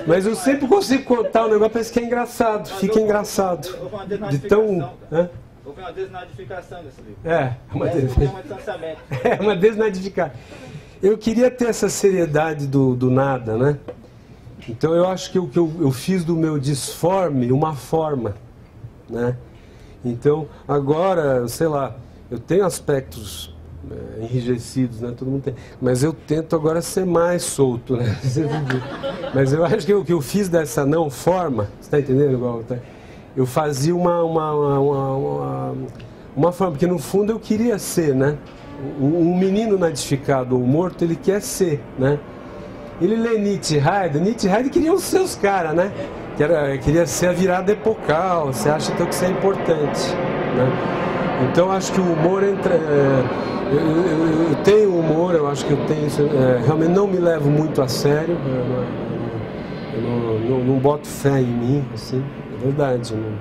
Mas eu sempre consigo contar um negócio, parece que é engraçado, fica engraçado. De tão... Houve uma desnadificação desse livro. Uma desnadificação. Eu queria ter essa seriedade do nada, né? Então eu acho que eu fiz do meu disforme uma forma, né? Então agora, sei lá, eu tenho aspectos enrijecidos, né? Todo mundo tem. Mas eu tento agora ser mais solto, né? Mas eu acho que o que eu fiz dessa não forma, você está entendendo igual? Eu fazia uma forma, porque no fundo eu queria ser, né? Um menino nadificado ou morto, ele quer ser, né? Ele lê Nietzsche e Heidegger queriam ser os caras, né? Queria ser a virada epocal, você acha então que isso é importante, né? Então acho que o humor entra... Eu tenho humor, eu acho que eu tenho isso, realmente não me levo muito a sério, eu não boto fé em mim, assim. É verdade, né?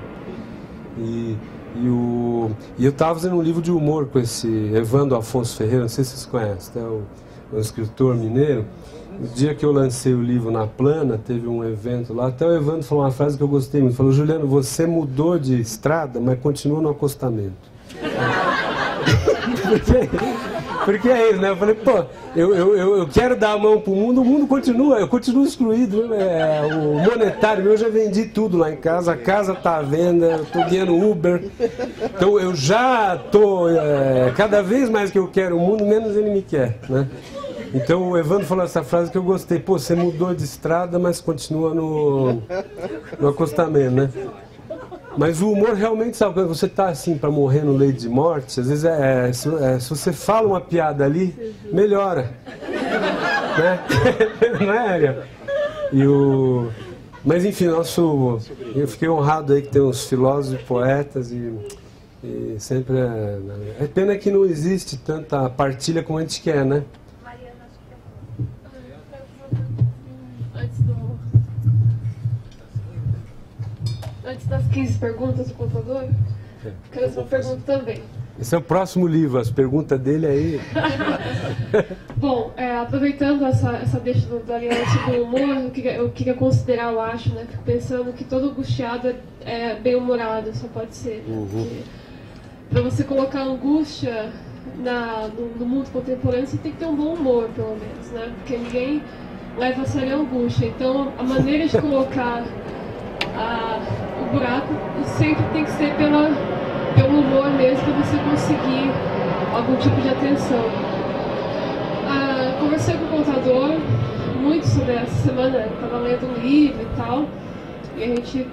E eu estava fazendo um livro de humor com esse Evandro Afonso Ferreira, não sei se vocês conhecem, né? Um escritor mineiro. No dia que eu lancei o livro na Plana, teve um evento lá, até o Evandro falou uma frase que eu gostei muito, falou: Juliano, você mudou de estrada, mas continua no acostamento. Porque é isso, né? Eu falei, pô, eu quero dar a mão pro mundo, o mundo continua, eu continuo excluído. O monetário, eu já vendi tudo lá em casa, a casa tá à venda, eu tô ganhando Uber. Então eu já tô, cada vez mais que eu quero o mundo, menos ele me quer, né? Então o Evandro falou essa frase que eu gostei, pô, você mudou de estrada, mas continua no acostamento, né? Mas o humor realmente, sabe, quando você tá assim para morrer no leito de morte, às vezes se você fala uma piada ali, melhora, né? Não é, Ariel? Mas enfim, eu fiquei honrado aí que tem uns filósofos e poetas e sempre é pena que não existe tanta partilha como a gente quer, né? Antes das 15 perguntas do contador, quero fazer uma pergunta também. Esse é o próximo livro, as perguntas dele aí. Bom, aproveitando essa deixa do Ariel sobre o humor, eu queria considerar, eu acho, né? Fico pensando que todo angustiado é bem-humorado, só pode ser. Para você colocar angústia no mundo contemporâneo, você tem que ter um bom humor, pelo menos, né? Porque ninguém leva a sério a angústia. Então, a maneira de colocar o buraco sempre tem que ser pelo humor mesmo, para você conseguir algum tipo de atenção. Conversei com o contador muito sobre essa semana, estava lendo um livro e tal, e a gente,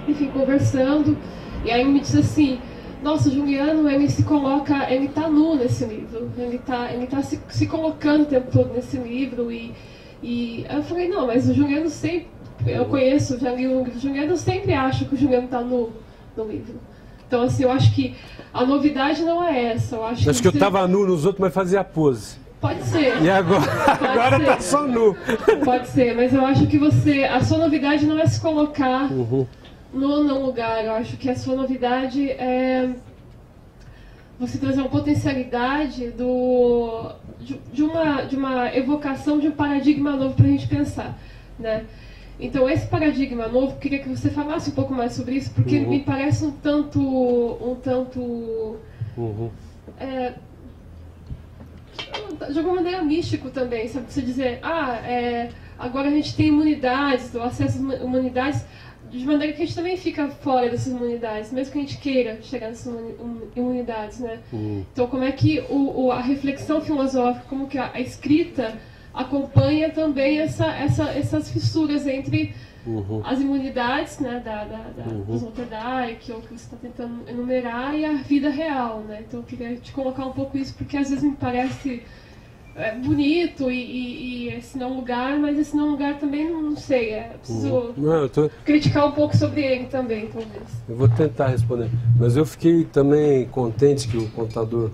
enfim, conversando, e aí me disse assim: nossa, o Juliano, ele está nu nesse livro, ele tá se colocando o tempo todo nesse livro, e eu falei, não, mas o Juliano sempre, eu conheço, já li o livro do Juliano, eu sempre acho que o Juliano está nu no livro. Então, assim, eu acho que a novidade não é essa. Eu acho que eu estava nu nos outros, mas fazia pose. Pode ser. E agora está só nu. Pode ser, mas eu acho que a sua novidade não é se colocar num lugar. Eu acho que a sua novidade é você trazer uma potencialidade de uma evocação de um paradigma novo para a gente pensar, né? Então, esse paradigma novo, queria que você falasse um pouco mais sobre isso, porque ele me parece um tanto de alguma maneira místico também, sabe? Você dizer, agora a gente tem imunidades, o acesso às imunidades, de maneira que a gente também fica fora dessas imunidades, mesmo que a gente queira chegar nessas imunidades, né? Então, como é que a reflexão filosófica, como que a escrita acompanha também essas fissuras entre as imunidades, né, do Sloterdijk, que é o que você está tentando enumerar, e a vida real, né? Então eu queria te colocar um pouco isso, porque às vezes me parece bonito e esse não lugar, mas esse não lugar também não sei, preciso criticar um pouco sobre ele também, talvez. Eu vou tentar responder, mas eu fiquei também contente que o contador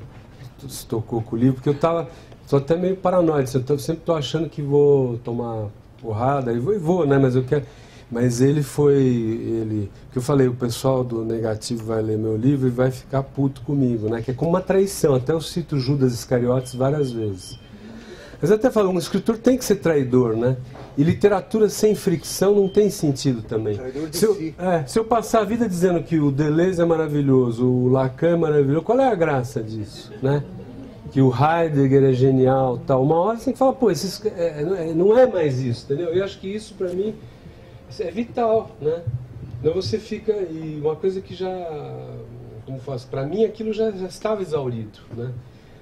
se tocou com o livro, porque eu estou até meio paranoico, eu sempre estou achando que vou tomar porrada, e vou, né? Mas eu quero. Mas que eu falei, o pessoal do Negativo vai ler meu livro e vai ficar puto comigo, né? Que é como uma traição, até eu cito Judas Iscariotes várias vezes. Mas até falo, um escritor tem que ser traidor, né? E literatura sem fricção não tem sentido também. Se eu passar a vida dizendo que o Deleuze é maravilhoso, o Lacan é maravilhoso, qual é a graça disso, né? Que o Heidegger é genial, tal. Uma hora você tem que falar, pô, não é mais isso, entendeu? Eu acho que isso, para mim, isso é vital, né? Então você fica... E uma coisa que já... Como faço? Para mim, aquilo já estava exaurido, né?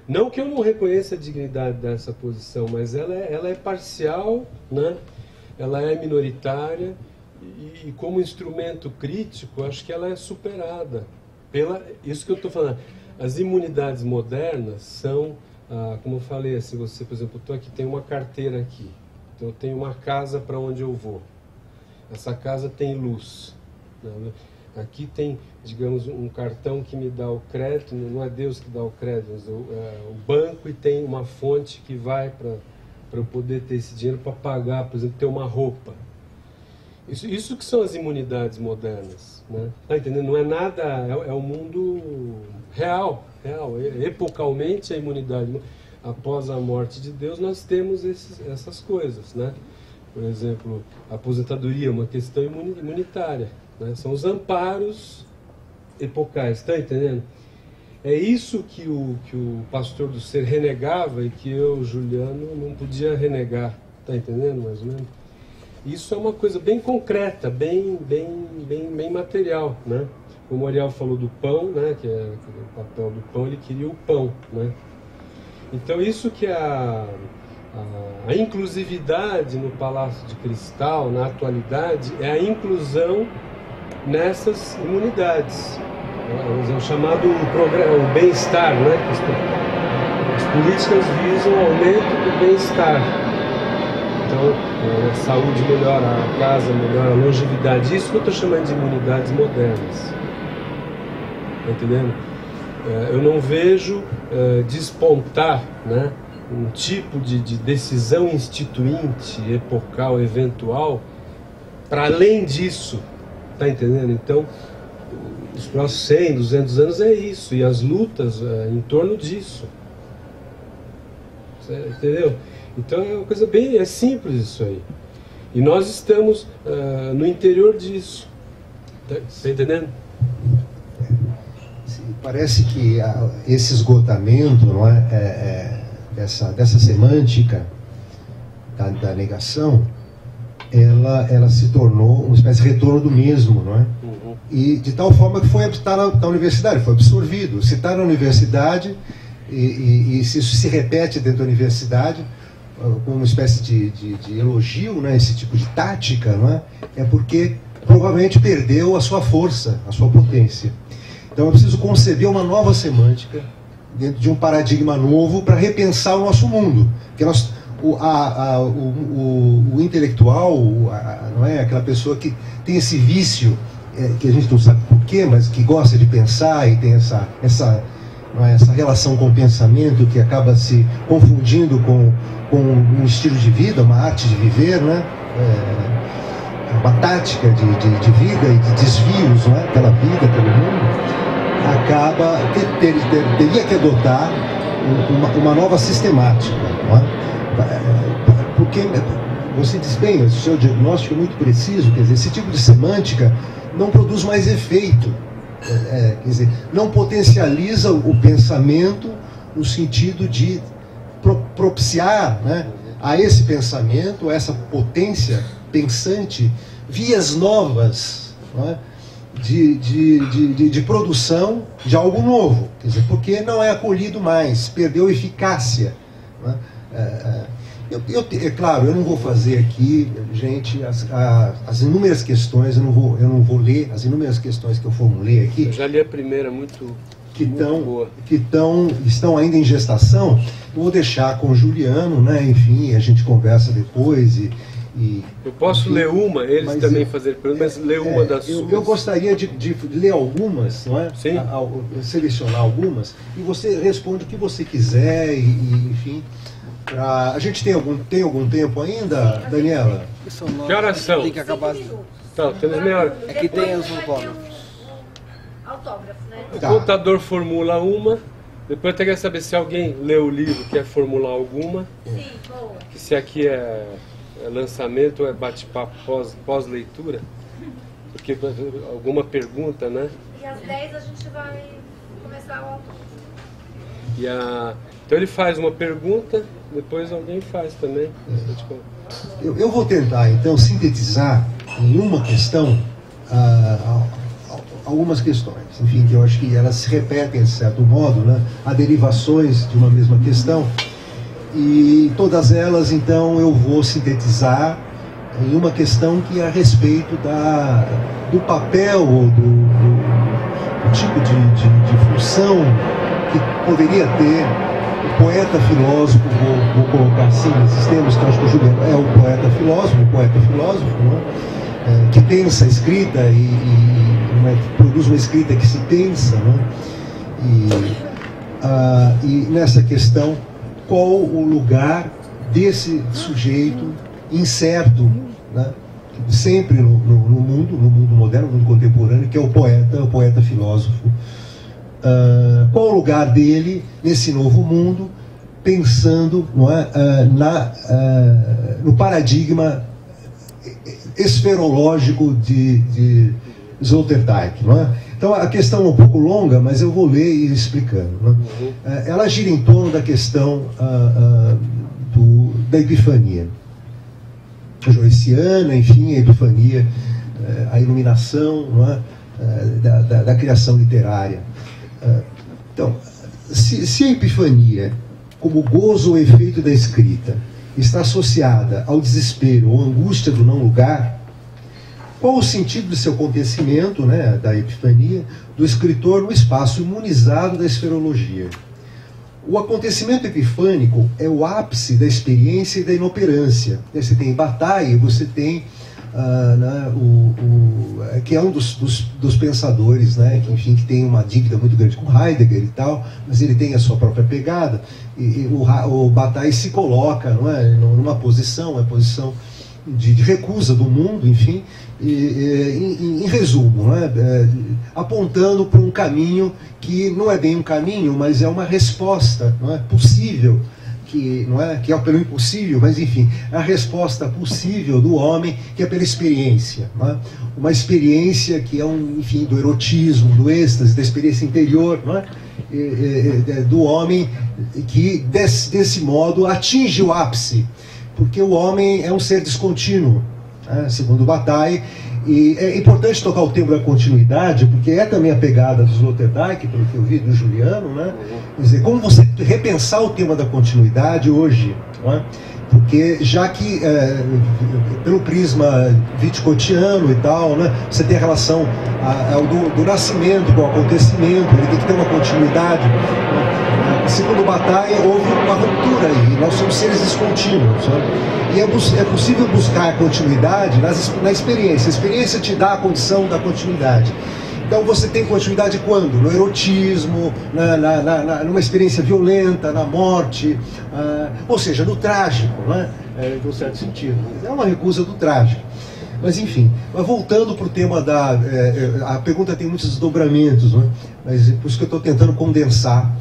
Não que eu não reconheça a dignidade dessa posição, mas ela é parcial, né? Ela é minoritária e como instrumento crítico, acho que ela é superada. Isso que eu estou falando. As imunidades modernas são, como eu falei, assim, você, por exemplo, estou aqui, tem uma carteira aqui, então eu tenho uma casa para onde eu vou. Essa casa tem luz, né? Aqui tem, digamos, um cartão que me dá o crédito, não é Deus que dá o crédito, mas o banco, e tem uma fonte que vai para eu poder ter esse dinheiro para pagar, por exemplo, ter uma roupa. Isso que são as imunidades modernas, né? Tá entendendo? Não é nada, é o mundo real. Epocalmente a imunidade. Após a morte de Deus nós temos essas coisas, né? Por exemplo, a aposentadoria é uma questão imunitária, né? São os amparos epocais, tá entendendo? É isso que o pastor do ser renegava e que eu, Juliano, não podia renegar, tá entendendo mais ou menos? Isso é uma coisa bem concreta, bem material, né? Como o Ariel falou do pão, né? Que é o papel do pão, ele queria o pão, né? Então isso que a inclusividade no Palácio de Cristal, na atualidade, é a inclusão nessas imunidades. É o chamado o bem-estar, né? As políticas visam o aumento do bem-estar. Então, a saúde melhora, a casa melhora, a longevidade. Isso que eu estou chamando de imunidades modernas. Está entendendo? Eu não vejo despontar, né, um tipo de decisão instituinte, epocal, eventual, para além disso. Está entendendo? Então, os próximos 100, 200 anos é isso. E as lutas em torno disso. Entendeu? Então é uma coisa bem simples isso aí. E nós estamos no interior disso. Está entendendo? Parece que esse esgotamento, não dessa semântica da negação, ela se tornou uma espécie de retorno do mesmo, não é? Uhum. E de tal forma que foi estar na universidade, foi absorvido. Se está na universidade e se isso se repete dentro da universidade, como uma espécie de elogio, né, esse tipo de tática, não é? É porque provavelmente perdeu a sua força, a sua potência. Então é preciso conceber uma nova semântica dentro de um paradigma novo para repensar o nosso mundo. Porque o intelectual, não é aquela pessoa que tem esse vício, que a gente não sabe porquê, mas que gosta de pensar e tem essa relação com o pensamento que acaba se confundindo com um estilo de vida, uma arte de viver, né? Uma tática de vida e de desvios, não é? Pela vida, pelo mundo, acaba teria que adotar uma nova sistemática, não é? Porque você diz bem, o seu diagnóstico é muito preciso, quer dizer, esse tipo de semântica não produz mais efeito, quer dizer, não potencializa o pensamento no sentido de propiciar, né, a esse pensamento, a essa potência pensante, vias novas, não é, de produção de algo novo, quer dizer, porque não é acolhido mais, perdeu eficácia, não é? É claro, eu não vou fazer aqui, gente, as inúmeras questões, eu não vou ler as inúmeras questões que eu formulei aqui. Eu já li a primeira, muito boa. Que estão ainda em gestação. Eu vou deixar com o Juliano, né? Enfim, a gente conversa depois eu posso ler uma, eles também fazer perguntas, mas ler uma das suas. Eu gostaria de ler algumas, não é? Sim. Selecionar algumas, e você responde o que você quiser, enfim. A gente tem algum tempo ainda, Daniela? Que horas são? Tem que acabar. Então, temos meia hora. É que tem os autógrafos. Autógrafo, né? O contador formula uma, depois eu quero saber se alguém leu o livro, quer formular alguma. Sim, boa. Que se aqui é lançamento ou é bate-papo pós-leitura. Porque alguma pergunta, né? E às 10 a gente vai começar o autógrafo. Então ele faz uma pergunta, depois alguém faz também. Eu vou tentar, então, sintetizar em uma questão algumas questões, enfim, que eu acho que elas se repetem, de certo modo, né? Há derivações de uma mesma questão, e todas elas, então, eu vou sintetizar em uma questão que é a respeito do papel ou do tipo de função que poderia ter o poeta-filósofo, vou colocar assim nesses termos, que eu acho que o Juliano é o poeta-filósofo, né? Que pensa a escrita produz uma escrita que se pensa, né? E nessa questão, qual o lugar desse sujeito incerto, né? sempre no mundo moderno, no mundo contemporâneo, que é o poeta filósofo. Qual o lugar dele nesse novo mundo, pensando, não é, no paradigma esferológico de Sloterdijk, não é? Então a questão é um pouco longa, mas eu vou ler e ir explicando, não é? Ela gira em torno da questão da Epifania joyciana, enfim, a Epifania, a iluminação, não é? Da criação literária. Então, se a Epifania, como gozo ou efeito da escrita, está associada ao desespero ou angústia do não lugar, qual o sentido de seu acontecimento, né, da Epifania, do escritor no espaço imunizado da esferologia? O acontecimento epifânico é o ápice da experiência e da inoperância. Você tem Bataille, você tem que é um dos pensadores, né, que, enfim, que tem uma dívida muito grande com Heidegger e tal, mas ele tem a sua própria pegada, e o Bataille se coloca, não é, numa posição, uma posição de recusa do mundo, enfim, em resumo, não é, apontando para um caminho que não é bem um caminho, mas é uma resposta, não é, possível, que é pelo impossível, mas enfim, é a resposta possível do homem, que é pela experiência, não é? Uma experiência que é enfim, do erotismo, do êxtase, da experiência interior, não é? Do homem que desse modo atinge o ápice, porque o homem é um ser descontínuo, segundo Bataille. E é importante tocar o tema da continuidade, porque é também a pegada do Sloterdijk, pelo que eu vi, do Juliano, né? Quer dizer, como você repensar o tema da continuidade hoje, não é? Porque já que, pelo prisma Wittgensteiniano e tal, né, você tem a relação do nascimento com o acontecimento, ele tem que ter uma continuidade, né? Segundo Bataille, houve uma ruptura aí, nós somos seres descontínuos, né? E é possível buscar a continuidade na experiência. A experiência te dá a condição da continuidade. Então você tem continuidade quando? No erotismo, numa experiência violenta, na morte, ou seja, no trágico, né? Em um certo sentido. É uma recusa do trágico. Mas enfim, voltando para o tema a pergunta tem muitos desdobramentos, né? Mas por isso que eu estou tentando condensar.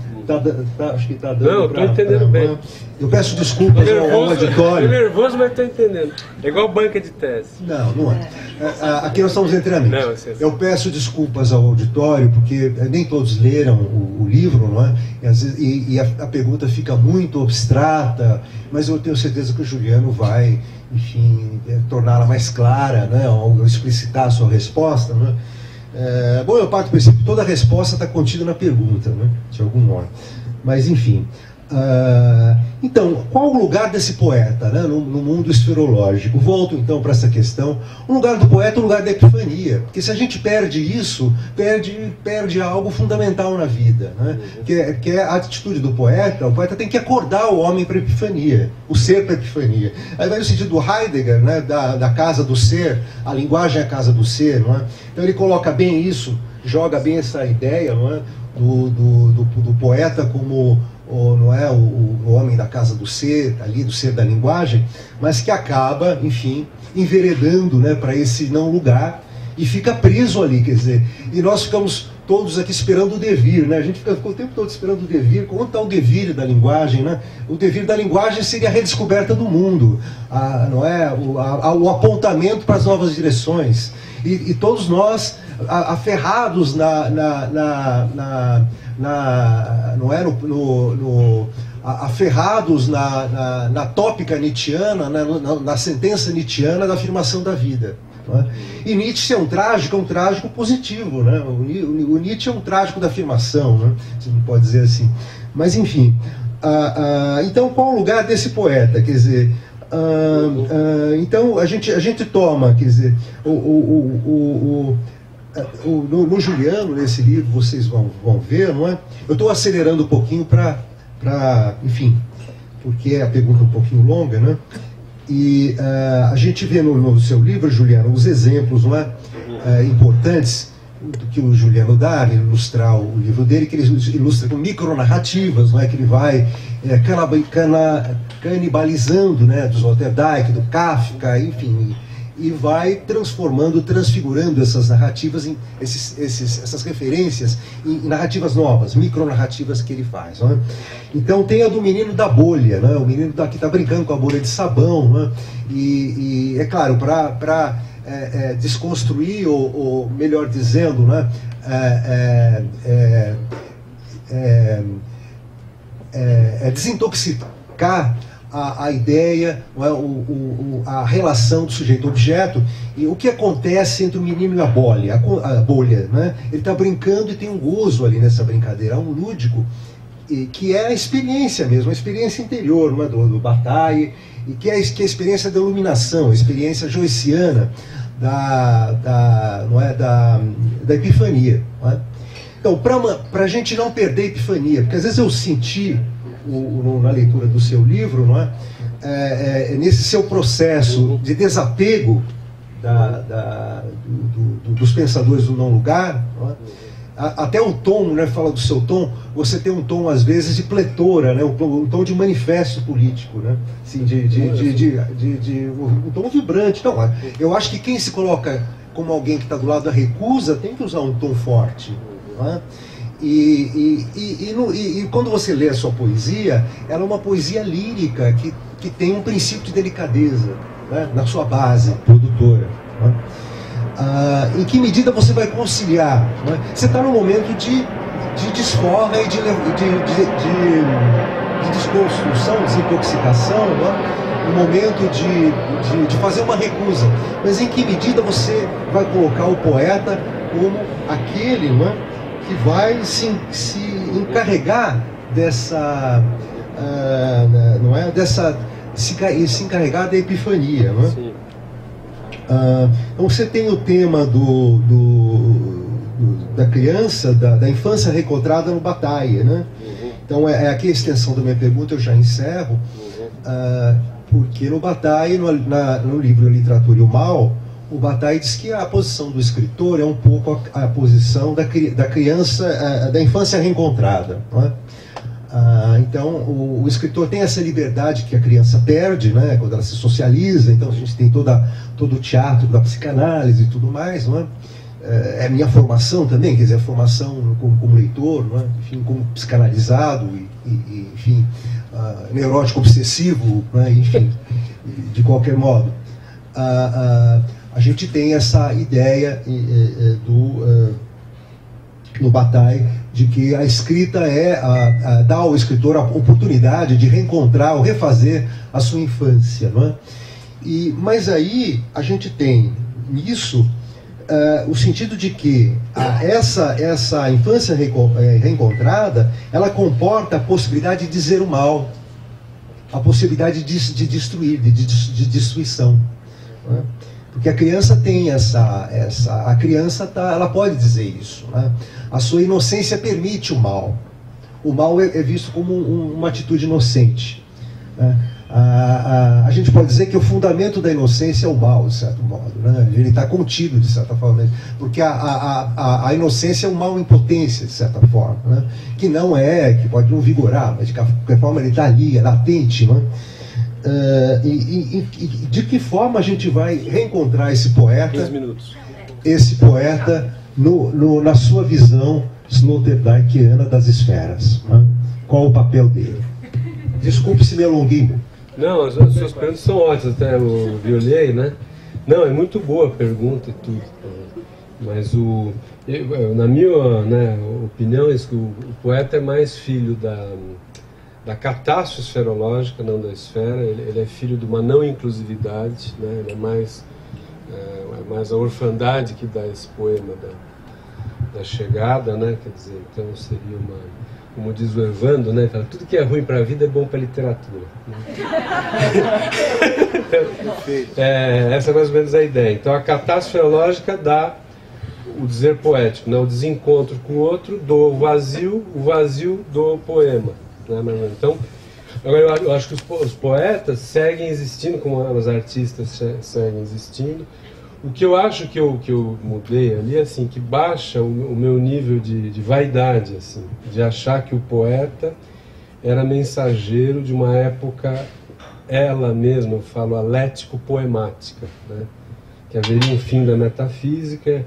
Acho que está dando. Não, estou entendendo bem. Eu peço desculpas ao auditório. Estou nervoso, mas estou entendendo. É igual banca de tese. Não é. Aqui nós estamos entre amigos. Não, eu peço desculpas ao auditório, porque nem todos leram o livro, não é? E a pergunta fica muito abstrata, mas eu tenho certeza que o Juliano vai, enfim, torná-la mais clara, né? Ao explicitar a sua resposta, né? Bom, eu parto do princípio que toda a resposta está contida na pergunta, né, de algum modo. Mas, enfim. Então, qual o lugar desse poeta, né, no mundo esferológico? Volto, então, para essa questão. O lugar do poeta é o lugar da epifania. Porque se a gente perde isso, perde algo fundamental na vida, né, que é a atitude do poeta. O poeta tem que acordar o homem para a epifania, o ser para a epifania. Aí vai no sentido do Heidegger, né, da casa do ser, a linguagem é a casa do ser, não é? Então ele coloca bem isso, joga bem essa ideia, não é, do poeta como não é o homem da casa do ser, ali do ser da linguagem, mas que acaba, enfim, enveredando, né, para esse não lugar e fica preso ali, quer dizer, e nós ficamos todos aqui esperando o devir, né? A gente ficou o tempo todo esperando o devir. Como está o devir da linguagem, né? O devir da linguagem seria a redescoberta do mundo, não é? O apontamento para as novas direções. E todos nós aferrados aferrados na tópica nietzschiana, na sentença nietzschiana da afirmação da vida. Não é? E Nietzsche é um trágico positivo, né? O Nietzsche é um trágico da afirmação, né? Você não pode dizer assim. Mas enfim, então qual o lugar desse poeta? Quer dizer, então a gente toma, quer dizer, no Juliano, nesse livro, vocês vão ver, não é? Eu estou acelerando um pouquinho para, enfim, porque é a pergunta um pouquinho longa, né? E a gente vê no seu livro, Juliano, os exemplos, não é? Importantes do que o Juliano dá, ilustrar o livro dele, que ele ilustra com micronarrativas, não é? Que ele vai canibalizando, né? Do Sloterdijk, do Kafka, enfim. e vai transformando, transfigurando essas narrativas, essas referências em narrativas novas, micronarrativas que ele faz. Não é? Então tem a do menino da bolha, não é? O menino que está brincando com a bolha de sabão, não é? E é claro, para desconstruir, ou melhor dizendo, né, desintoxicar a ideia, a relação do sujeito-objeto, e o que acontece entre o menino e a bolha, né? Ele está brincando e tem um gozo ali nessa brincadeira, há um lúdico, que é a experiência mesmo, a experiência interior, não é? do Bataille, e que é a experiência da iluminação, a experiência joyciana da epifania. Não é? Então, para a gente não perder a epifania, porque às vezes eu senti na leitura do seu livro, não é? Nesse seu processo de desapego dos pensadores do não lugar, não é? Até o tom, né, fala do seu tom, você tem um tom às vezes de pletora, né, um tom de manifesto político, né, assim, um tom vibrante. Então, eu acho que quem se coloca como alguém que está do lado da recusa tem que usar um tom forte, não é? E quando você lê a sua poesia, ela é uma poesia lírica que tem um princípio de delicadeza, né, na sua base produtora. Né? Em que medida você vai conciliar? Né? Você está num momento de desforra e de desconstrução, desintoxicação, né? Um momento de fazer uma recusa. Mas em que medida você vai colocar o poeta como aquele, né, que vai se encarregar dessa, não é, se encarregar da epifania, não é? Sim. Então você tem o tema da criança, da infância reencontrada no Bataille, né? Então aqui a extensão da minha pergunta, eu já encerro, porque no Bataille, no livro Literatura e o Mal, o Bataille diz que a posição do escritor é um pouco a posição da criança, da infância reencontrada, não é? Então o escritor tem essa liberdade que a criança perde, né, quando ela se socializa. Então a gente tem todo o teatro da psicanálise e tudo mais, não é? É a minha formação também, quer dizer, a formação como leitor, não é? Enfim, como psicanalizado e enfim, neurótico obsessivo, né? Enfim, de qualquer modo, a gente tem essa ideia no Bataille de que a escrita dá ao escritor a oportunidade de reencontrar ou refazer a sua infância, não é? Mas aí a gente tem nisso o sentido de que essa infância reencontrada, ela comporta a possibilidade de dizer o mal, a possibilidade de destruir, de destruição, não é? Porque a criança tem a criança ela pode dizer isso, né? A sua inocência permite o mal. O mal é visto como uma atitude inocente, né? A gente pode dizer que o fundamento da inocência é o mal, de certo modo, né? Ele está contido, de certa forma, porque a inocência é um mal em potência, de certa forma, né? Que pode não vigorar, mas de qualquer forma ele está ali, é latente, né? De que forma a gente vai reencontrar esse poeta? 15 minutos. Esse poeta na sua visão sloterdijkiana das esferas, né? Qual o papel dele? Desculpe se me alonguei. Não, as suas perguntas são ótimas, até eu violei, né? Não, é muito boa a pergunta e tudo. Mas na minha, né, opinião, o poeta é mais filho da catástrofe esferológica, não da esfera. Ele é filho de uma não inclusividade, né? Ele é mais a orfandade que dá esse poema da chegada, né? Quer dizer, então seria como diz o Evandro, né? Fala, tudo que é ruim para a vida é bom para a literatura. Essa é mais ou menos a ideia. Então a catástrofe esferológica dá o dizer poético, né? O desencontro com o outro doa o vazio doa o poema. Então, eu acho que os poetas seguem existindo, como os artistas seguem existindo. O que eu acho que eu mudei ali, assim, que baixa o meu nível de vaidade, assim, de achar que o poeta era mensageiro de uma época, ela mesma, eu falo, alético-poemática, né? que haveria um fim da metafísica,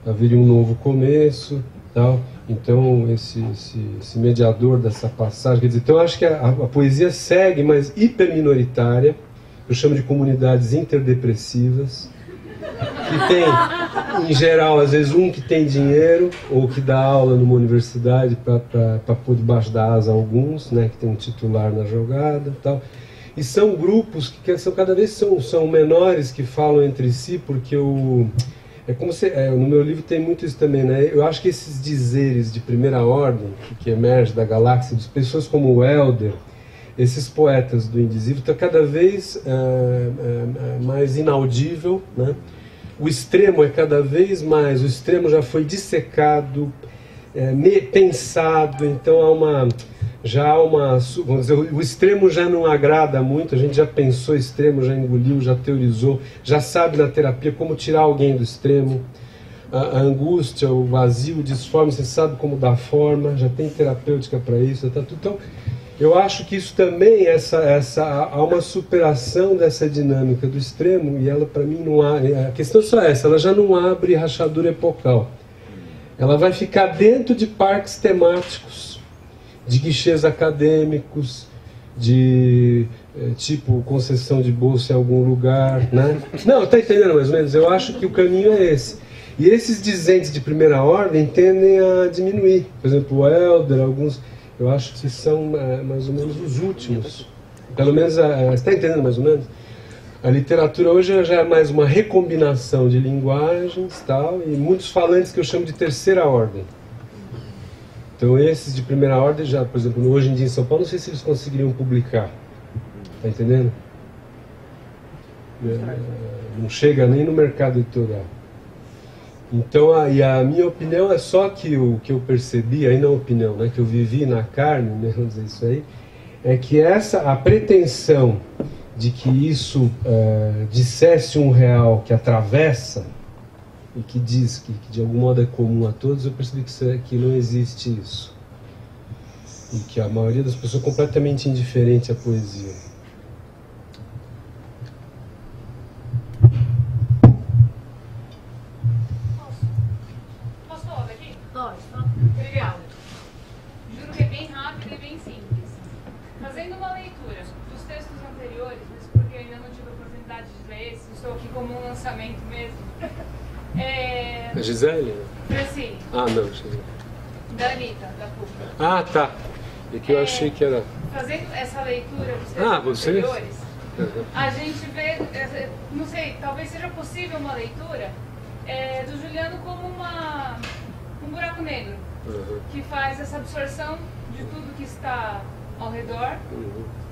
haveria um novo começo, tal. Então esse mediador dessa passagem, quer dizer, então eu acho que a poesia segue, mas hiperminoritária. Eu chamo de comunidades interdepressivas, que tem, em geral, às vezes um que tem dinheiro ou que dá aula numa universidade para pôr debaixo da asa alguns, né, que tem um titular na jogada, tal. E são grupos que são cada vez são menores, que falam entre si, porque é como se, no meu livro tem muito isso também, né? Eu acho que esses dizeres de primeira ordem que emergem da galáxia, de pessoas como o Helder, esses poetas do indizível, está cada vez mais inaudível, né? O extremo é cada vez mais, o extremo já foi dissecado, pensado, então vamos dizer, o extremo já não agrada muito, a gente já pensou extremo, já engoliu, já teorizou, já sabe na terapia como tirar alguém do extremo, a angústia, o vazio, o disforme, você sabe como dar forma, já tem terapêutica para isso, tá tudo. Então, eu acho que isso também, há uma superação dessa dinâmica do extremo, e ela, para mim, não há. A questão é só essa, ela já não abre rachadura epocal. Ela vai ficar dentro de parques temáticos, de guichês acadêmicos, de tipo concessão de bolsa em algum lugar, né? Não, está entendendo mais ou menos? Eu acho que o caminho é esse. E esses dizentes de primeira ordem tendem a diminuir. Por exemplo, o Helder, alguns... Eu acho que são mais ou menos os últimos. Pelo menos, você está entendendo mais ou menos? A literatura hoje já é mais uma recombinação de linguagens, tal, e muitos falantes que eu chamo de terceira ordem. Então esses de primeira ordem já, por exemplo, hoje em dia em São Paulo, não sei se eles conseguiriam publicar. Está entendendo? Não chega nem no mercado editorial. Então, a minha opinião é só que o que eu percebi, aí não opinião, né, que eu vivi na carne, né, vamos dizer isso aí, é que a pretensão de que isso dissesse um real que atravessa e que diz que de algum modo é comum a todos, eu percebi que não existe isso. E que a maioria das pessoas é completamente indiferente à poesia. Obrigada. Juro que é bem rápido e bem simples. Fazendo uma leitura dos textos anteriores, mas porque eu ainda não tive a oportunidade de ler esse, estou aqui como um lançamento mesmo. A Gisele? Francine. Ah, não, Gisele. Da Anitta, da PUC. Ah, tá. É que eu achei que era... Fazendo essa leitura dos textos anteriores, a gente vê, não sei, talvez seja possível uma leitura do Juliano como um buraco negro, que faz essa absorção de tudo que está ao redor,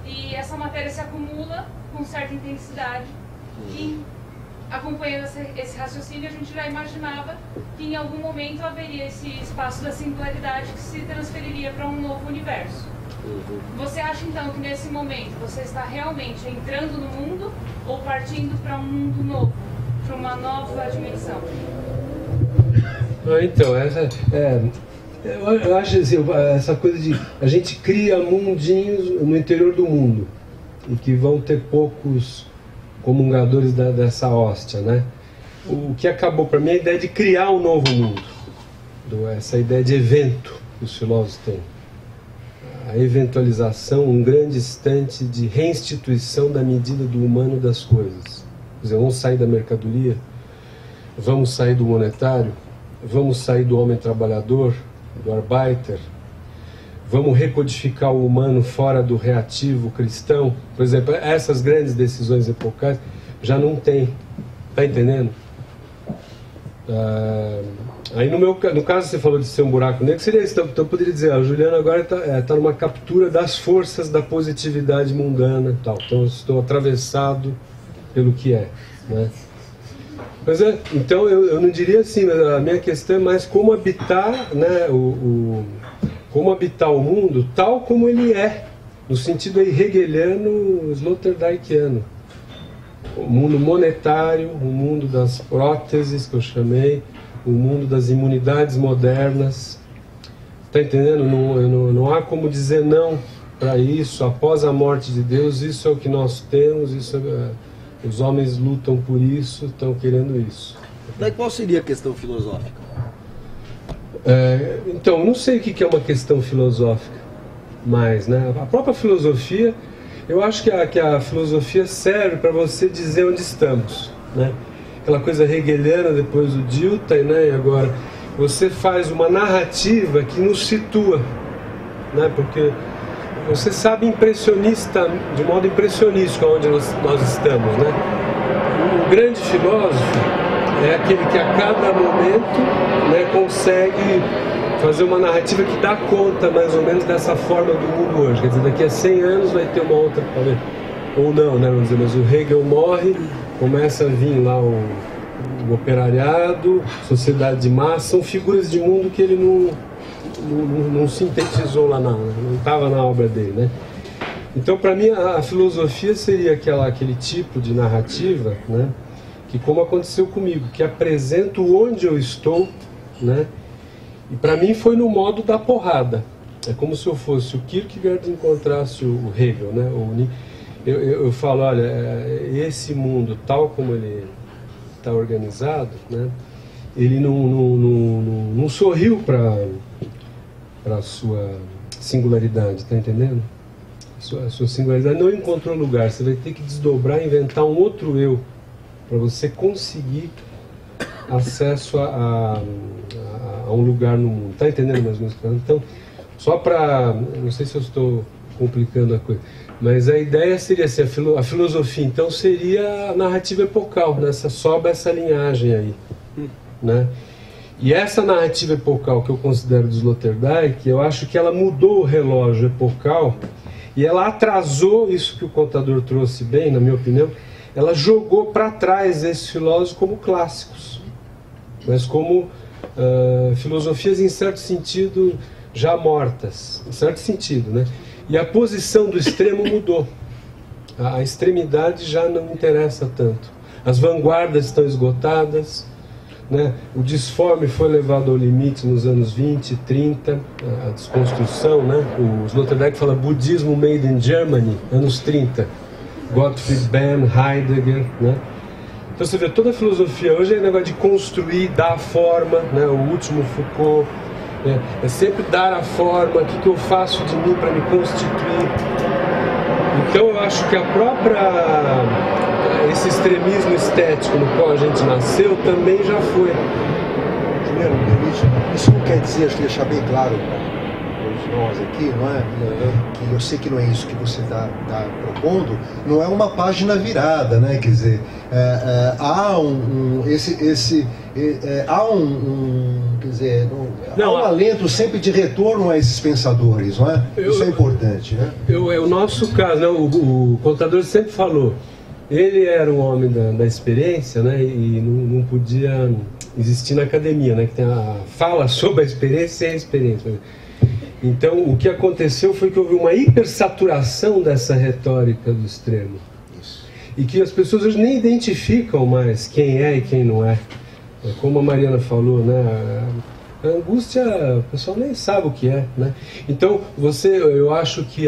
e essa matéria se acumula com certa intensidade, e acompanhando esse raciocínio a gente já imaginava que em algum momento haveria esse espaço da singularidade que se transferiria para um novo universo. Você acha então que nesse momento você está realmente entrando no mundo ou partindo para um mundo novo, para uma nova dimensão? Então, eu acho assim, essa coisa de a gente cria mundinhos no interior do mundo e que vão ter poucos comungadores dessa hóstia, né? O que acabou para mim é a ideia de criar um novo mundo, essa ideia de evento que os filósofos têm, a eventualização, um grande instante de reinstituição da medida do humano das coisas. Quer dizer, vamos sair da mercadoria, vamos sair do monetário, vamos sair do homem trabalhador, do arbeiter, vamos recodificar o humano fora do reativo cristão. Por exemplo, essas grandes decisões epocais já não tem. Está entendendo? Aí no caso você falou de ser um buraco negro, seria isso. Então eu poderia dizer, o Juliano agora está numa captura das forças da positividade mundana, tal. Então eu estou atravessado pelo que é, né? Mas então eu não diria assim, mas a minha questão é mais como habitar, né, como habitar o mundo tal como ele é, no sentido hegeliano, sloterdijkiano. O mundo monetário, o mundo das próteses, que eu chamei, o mundo das imunidades modernas. Está entendendo? Não há como dizer não para isso. Após a morte de Deus, isso é o que nós temos, isso os homens lutam por isso, estão querendo isso. Daí qual seria a questão filosófica? Então, não sei o que é uma questão filosófica, mas, né, a própria filosofia, eu acho que a filosofia serve para você dizer onde estamos, né? Aquela coisa hegeliana depois do Dilthey, né? E agora você faz uma narrativa que nos situa, né? Porque você sabe de modo impressionístico onde nós estamos, né? O grande filósofo é aquele que a cada momento, né, consegue fazer uma narrativa que dá conta mais ou menos dessa forma do mundo hoje. Quer dizer, daqui a 100 anos vai ter uma outra, ou não, né, vamos dizer, mas o Hegel morre, começa a vir lá o operariado, sociedade de massa, são figuras de mundo que ele não sintetizou lá, não estava na obra dele, né? Então, para mim, a filosofia seria aquele tipo de narrativa, né, que, como aconteceu comigo, que apresento onde eu estou, né? E para mim foi no modo da porrada. É como se eu fosse o Kierkegaard encontrasse o Hegel, né? Eu falo, olha, esse mundo tal como ele está organizado, né? Ele não sorriu para a sua singularidade, tá entendendo? A sua singularidade não encontrou lugar. Você vai ter que desdobrar, inventar um outro eu para você conseguir acesso a um lugar no mundo. Tá entendendo mais ou menos? Então, só para... Não sei se eu estou complicando a coisa, mas a ideia seria assim, a filosofia, então, seria a narrativa epocal, né? Sobe essa linhagem aí, né? E essa narrativa epocal que eu considero do Sloterdijk, eu acho que ela mudou o relógio epocal e ela atrasou isso que o contador trouxe bem, na minha opinião. Ela jogou para trás esses filósofos como clássicos, mas como filosofias em certo sentido já mortas, em certo sentido, né? E a posição do extremo mudou. A extremidade já não interessa tanto. As vanguardas estão esgotadas, né? O disforme foi levado ao limite nos anos 20, 30, a desconstrução, né? O Sloterdijk fala budismo made in Germany, anos 30. Gottfried Benn, Heidegger, né? Então você vê, toda a filosofia hoje é negócio de construir, dar a forma, né? O último Foucault, né? É sempre dar a forma, o que eu faço de mim para me constituir. Então eu acho que esse extremismo estético no qual a gente nasceu também já foi. Juliano, isso não quer dizer, acho que deixar bem claro para nós aqui, não é? Que eu sei que não é isso que você está propondo, não é uma página virada, né? Quer dizer, há há um alento sempre de retorno a esses pensadores, não é? Isso é importante, né? É o nosso caso, né? O contador sempre falou, ele era um homem da experiência, né? E não podia existir na academia, né? Que tem a fala sobre a experiência e a experiência. Então, o que aconteceu foi que houve uma hipersaturação dessa retórica do extremo. Isso. E que as pessoas hoje nem identificam mais quem é e quem não é. Como a Mariana falou, né? A angústia, o pessoal nem sabe o que é, né? Então, eu acho que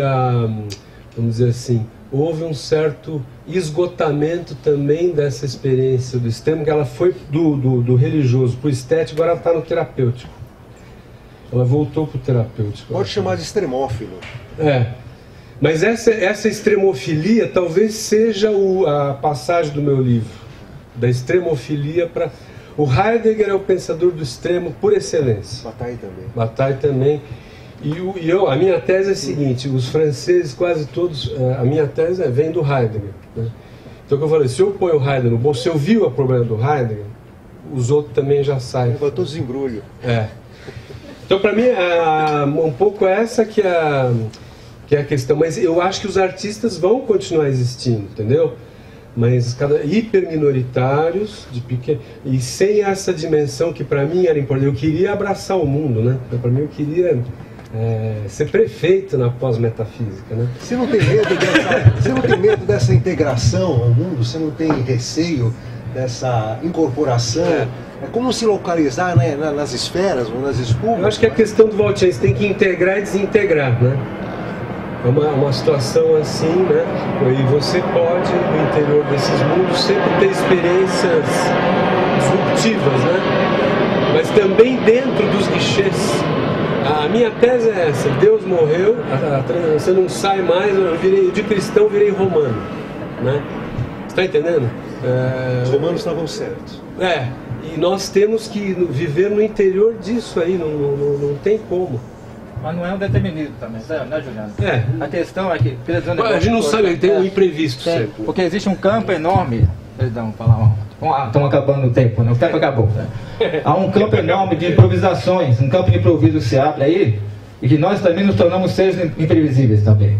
vamos dizer assim, houve um certo esgotamento também dessa experiência do extremo, que ela foi do religioso para o estético, agora ela está no terapêutico. Ela voltou para o terapêutico. Pode chamar de extremófilo. Mas essa extremofilia talvez seja a passagem do meu livro, da extremofilia para... O Heidegger é o pensador do extremo por excelência. Bataille também. E a minha tese é a seguinte, os franceses quase todos, a minha tese vem do Heidegger, né? Então eu falei, se eu ponho o Heidegger no bom, se eu vi o problema do Heidegger, os outros também já saem. Vai todos embrulho. Então para mim, um pouco essa que é a questão, mas eu acho que os artistas vão continuar existindo, entendeu? Mas hiperminoritários, de pequeno, e sem essa dimensão que para mim era importante. Eu queria abraçar o mundo, né? Para mim eu queria ser prefeito na pós-metafísica, né? Você não tem medo dessa integração ao mundo? Você não tem receio dessa incorporação? É como se localizar, né, nas esferas ou nas espumas? Eu acho que é a questão do Waltz, tem que integrar e desintegrar, né? É uma situação assim, né? E você pode, no interior desses mundos, sempre ter experiências disruptivas, né? Mas também dentro dos guichês. A minha tese é essa: Deus morreu, você não sai mais, de cristão virei romano, né? Você está entendendo? Os romanos estavam certos. E nós temos que viver no interior disso aí, não tem como. Mas não é um determinismo também, né, Juliano? A questão é que... A gente não sabe, tem um imprevisto sempre. Porque existe um campo enorme... Perdão, estamos acabando o tempo, né? O tempo acabou. Há um campo enorme de improvisações, um campo de improviso se abre aí, e que nós também nos tornamos seres imprevisíveis também.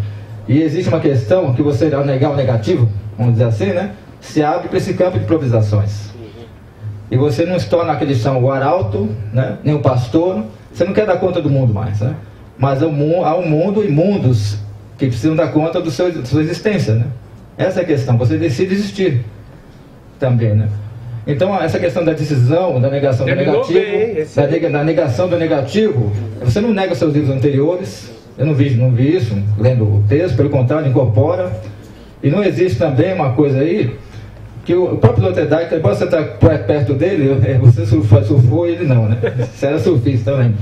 E existe uma questão que você, ao negar o negativo, vamos dizer assim, né? Se abre para esse campo de improvisações. E você não se torna aquele chão o arauto, né? Nem o pastor, você não quer dar conta do mundo mais, né? Mas há um mundo e mundos que precisam dar conta da sua existência, né? Essa é a questão, você decide existir também, né? Então, essa questão da decisão, da negação do negativo, da negação do negativo, você não nega os seus livros anteriores, eu não vi isso, lendo o texto, pelo contrário, incorpora. E não existe também uma coisa aí, que o próprio Sloterdijk, embora você estar perto dele, você surfou e ele não, né? Você era surfista, eu lembro.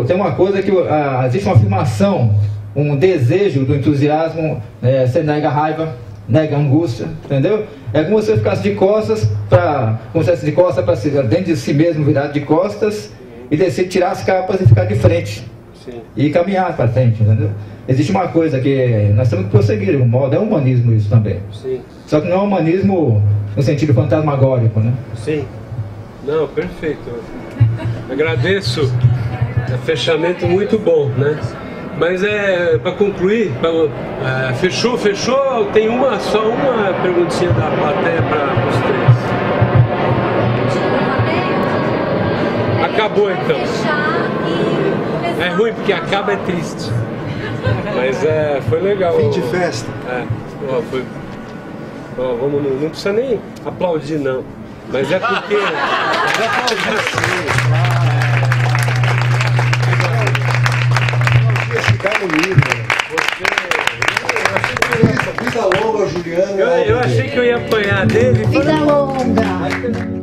Tem uma coisa que existe uma afirmação, um desejo do entusiasmo, você nega a raiva, nega a angústia, entendeu? É como se você ficasse de costas para dentro de si mesmo, virado de costas, e decide tirar as capas e ficar de frente. Sim. E caminhar para frente, entendeu? Existe uma coisa que nós temos que prosseguir, o modo é humanismo isso também. Sim. Só que não é humanismo no sentido fantasmagórico, né? Sim. Não, perfeito. Agradeço. Fechamento muito bom, né? Mas para concluir, fechou? Tem só uma perguntinha da plateia para os três. Acabou então. É ruim porque acaba, é triste. Mas foi legal. Fim de festa. Não precisa nem aplaudir não. Mas é porque. Vida longa, Juliano. Eu achei que eu ia apanhar dele. Vida longa.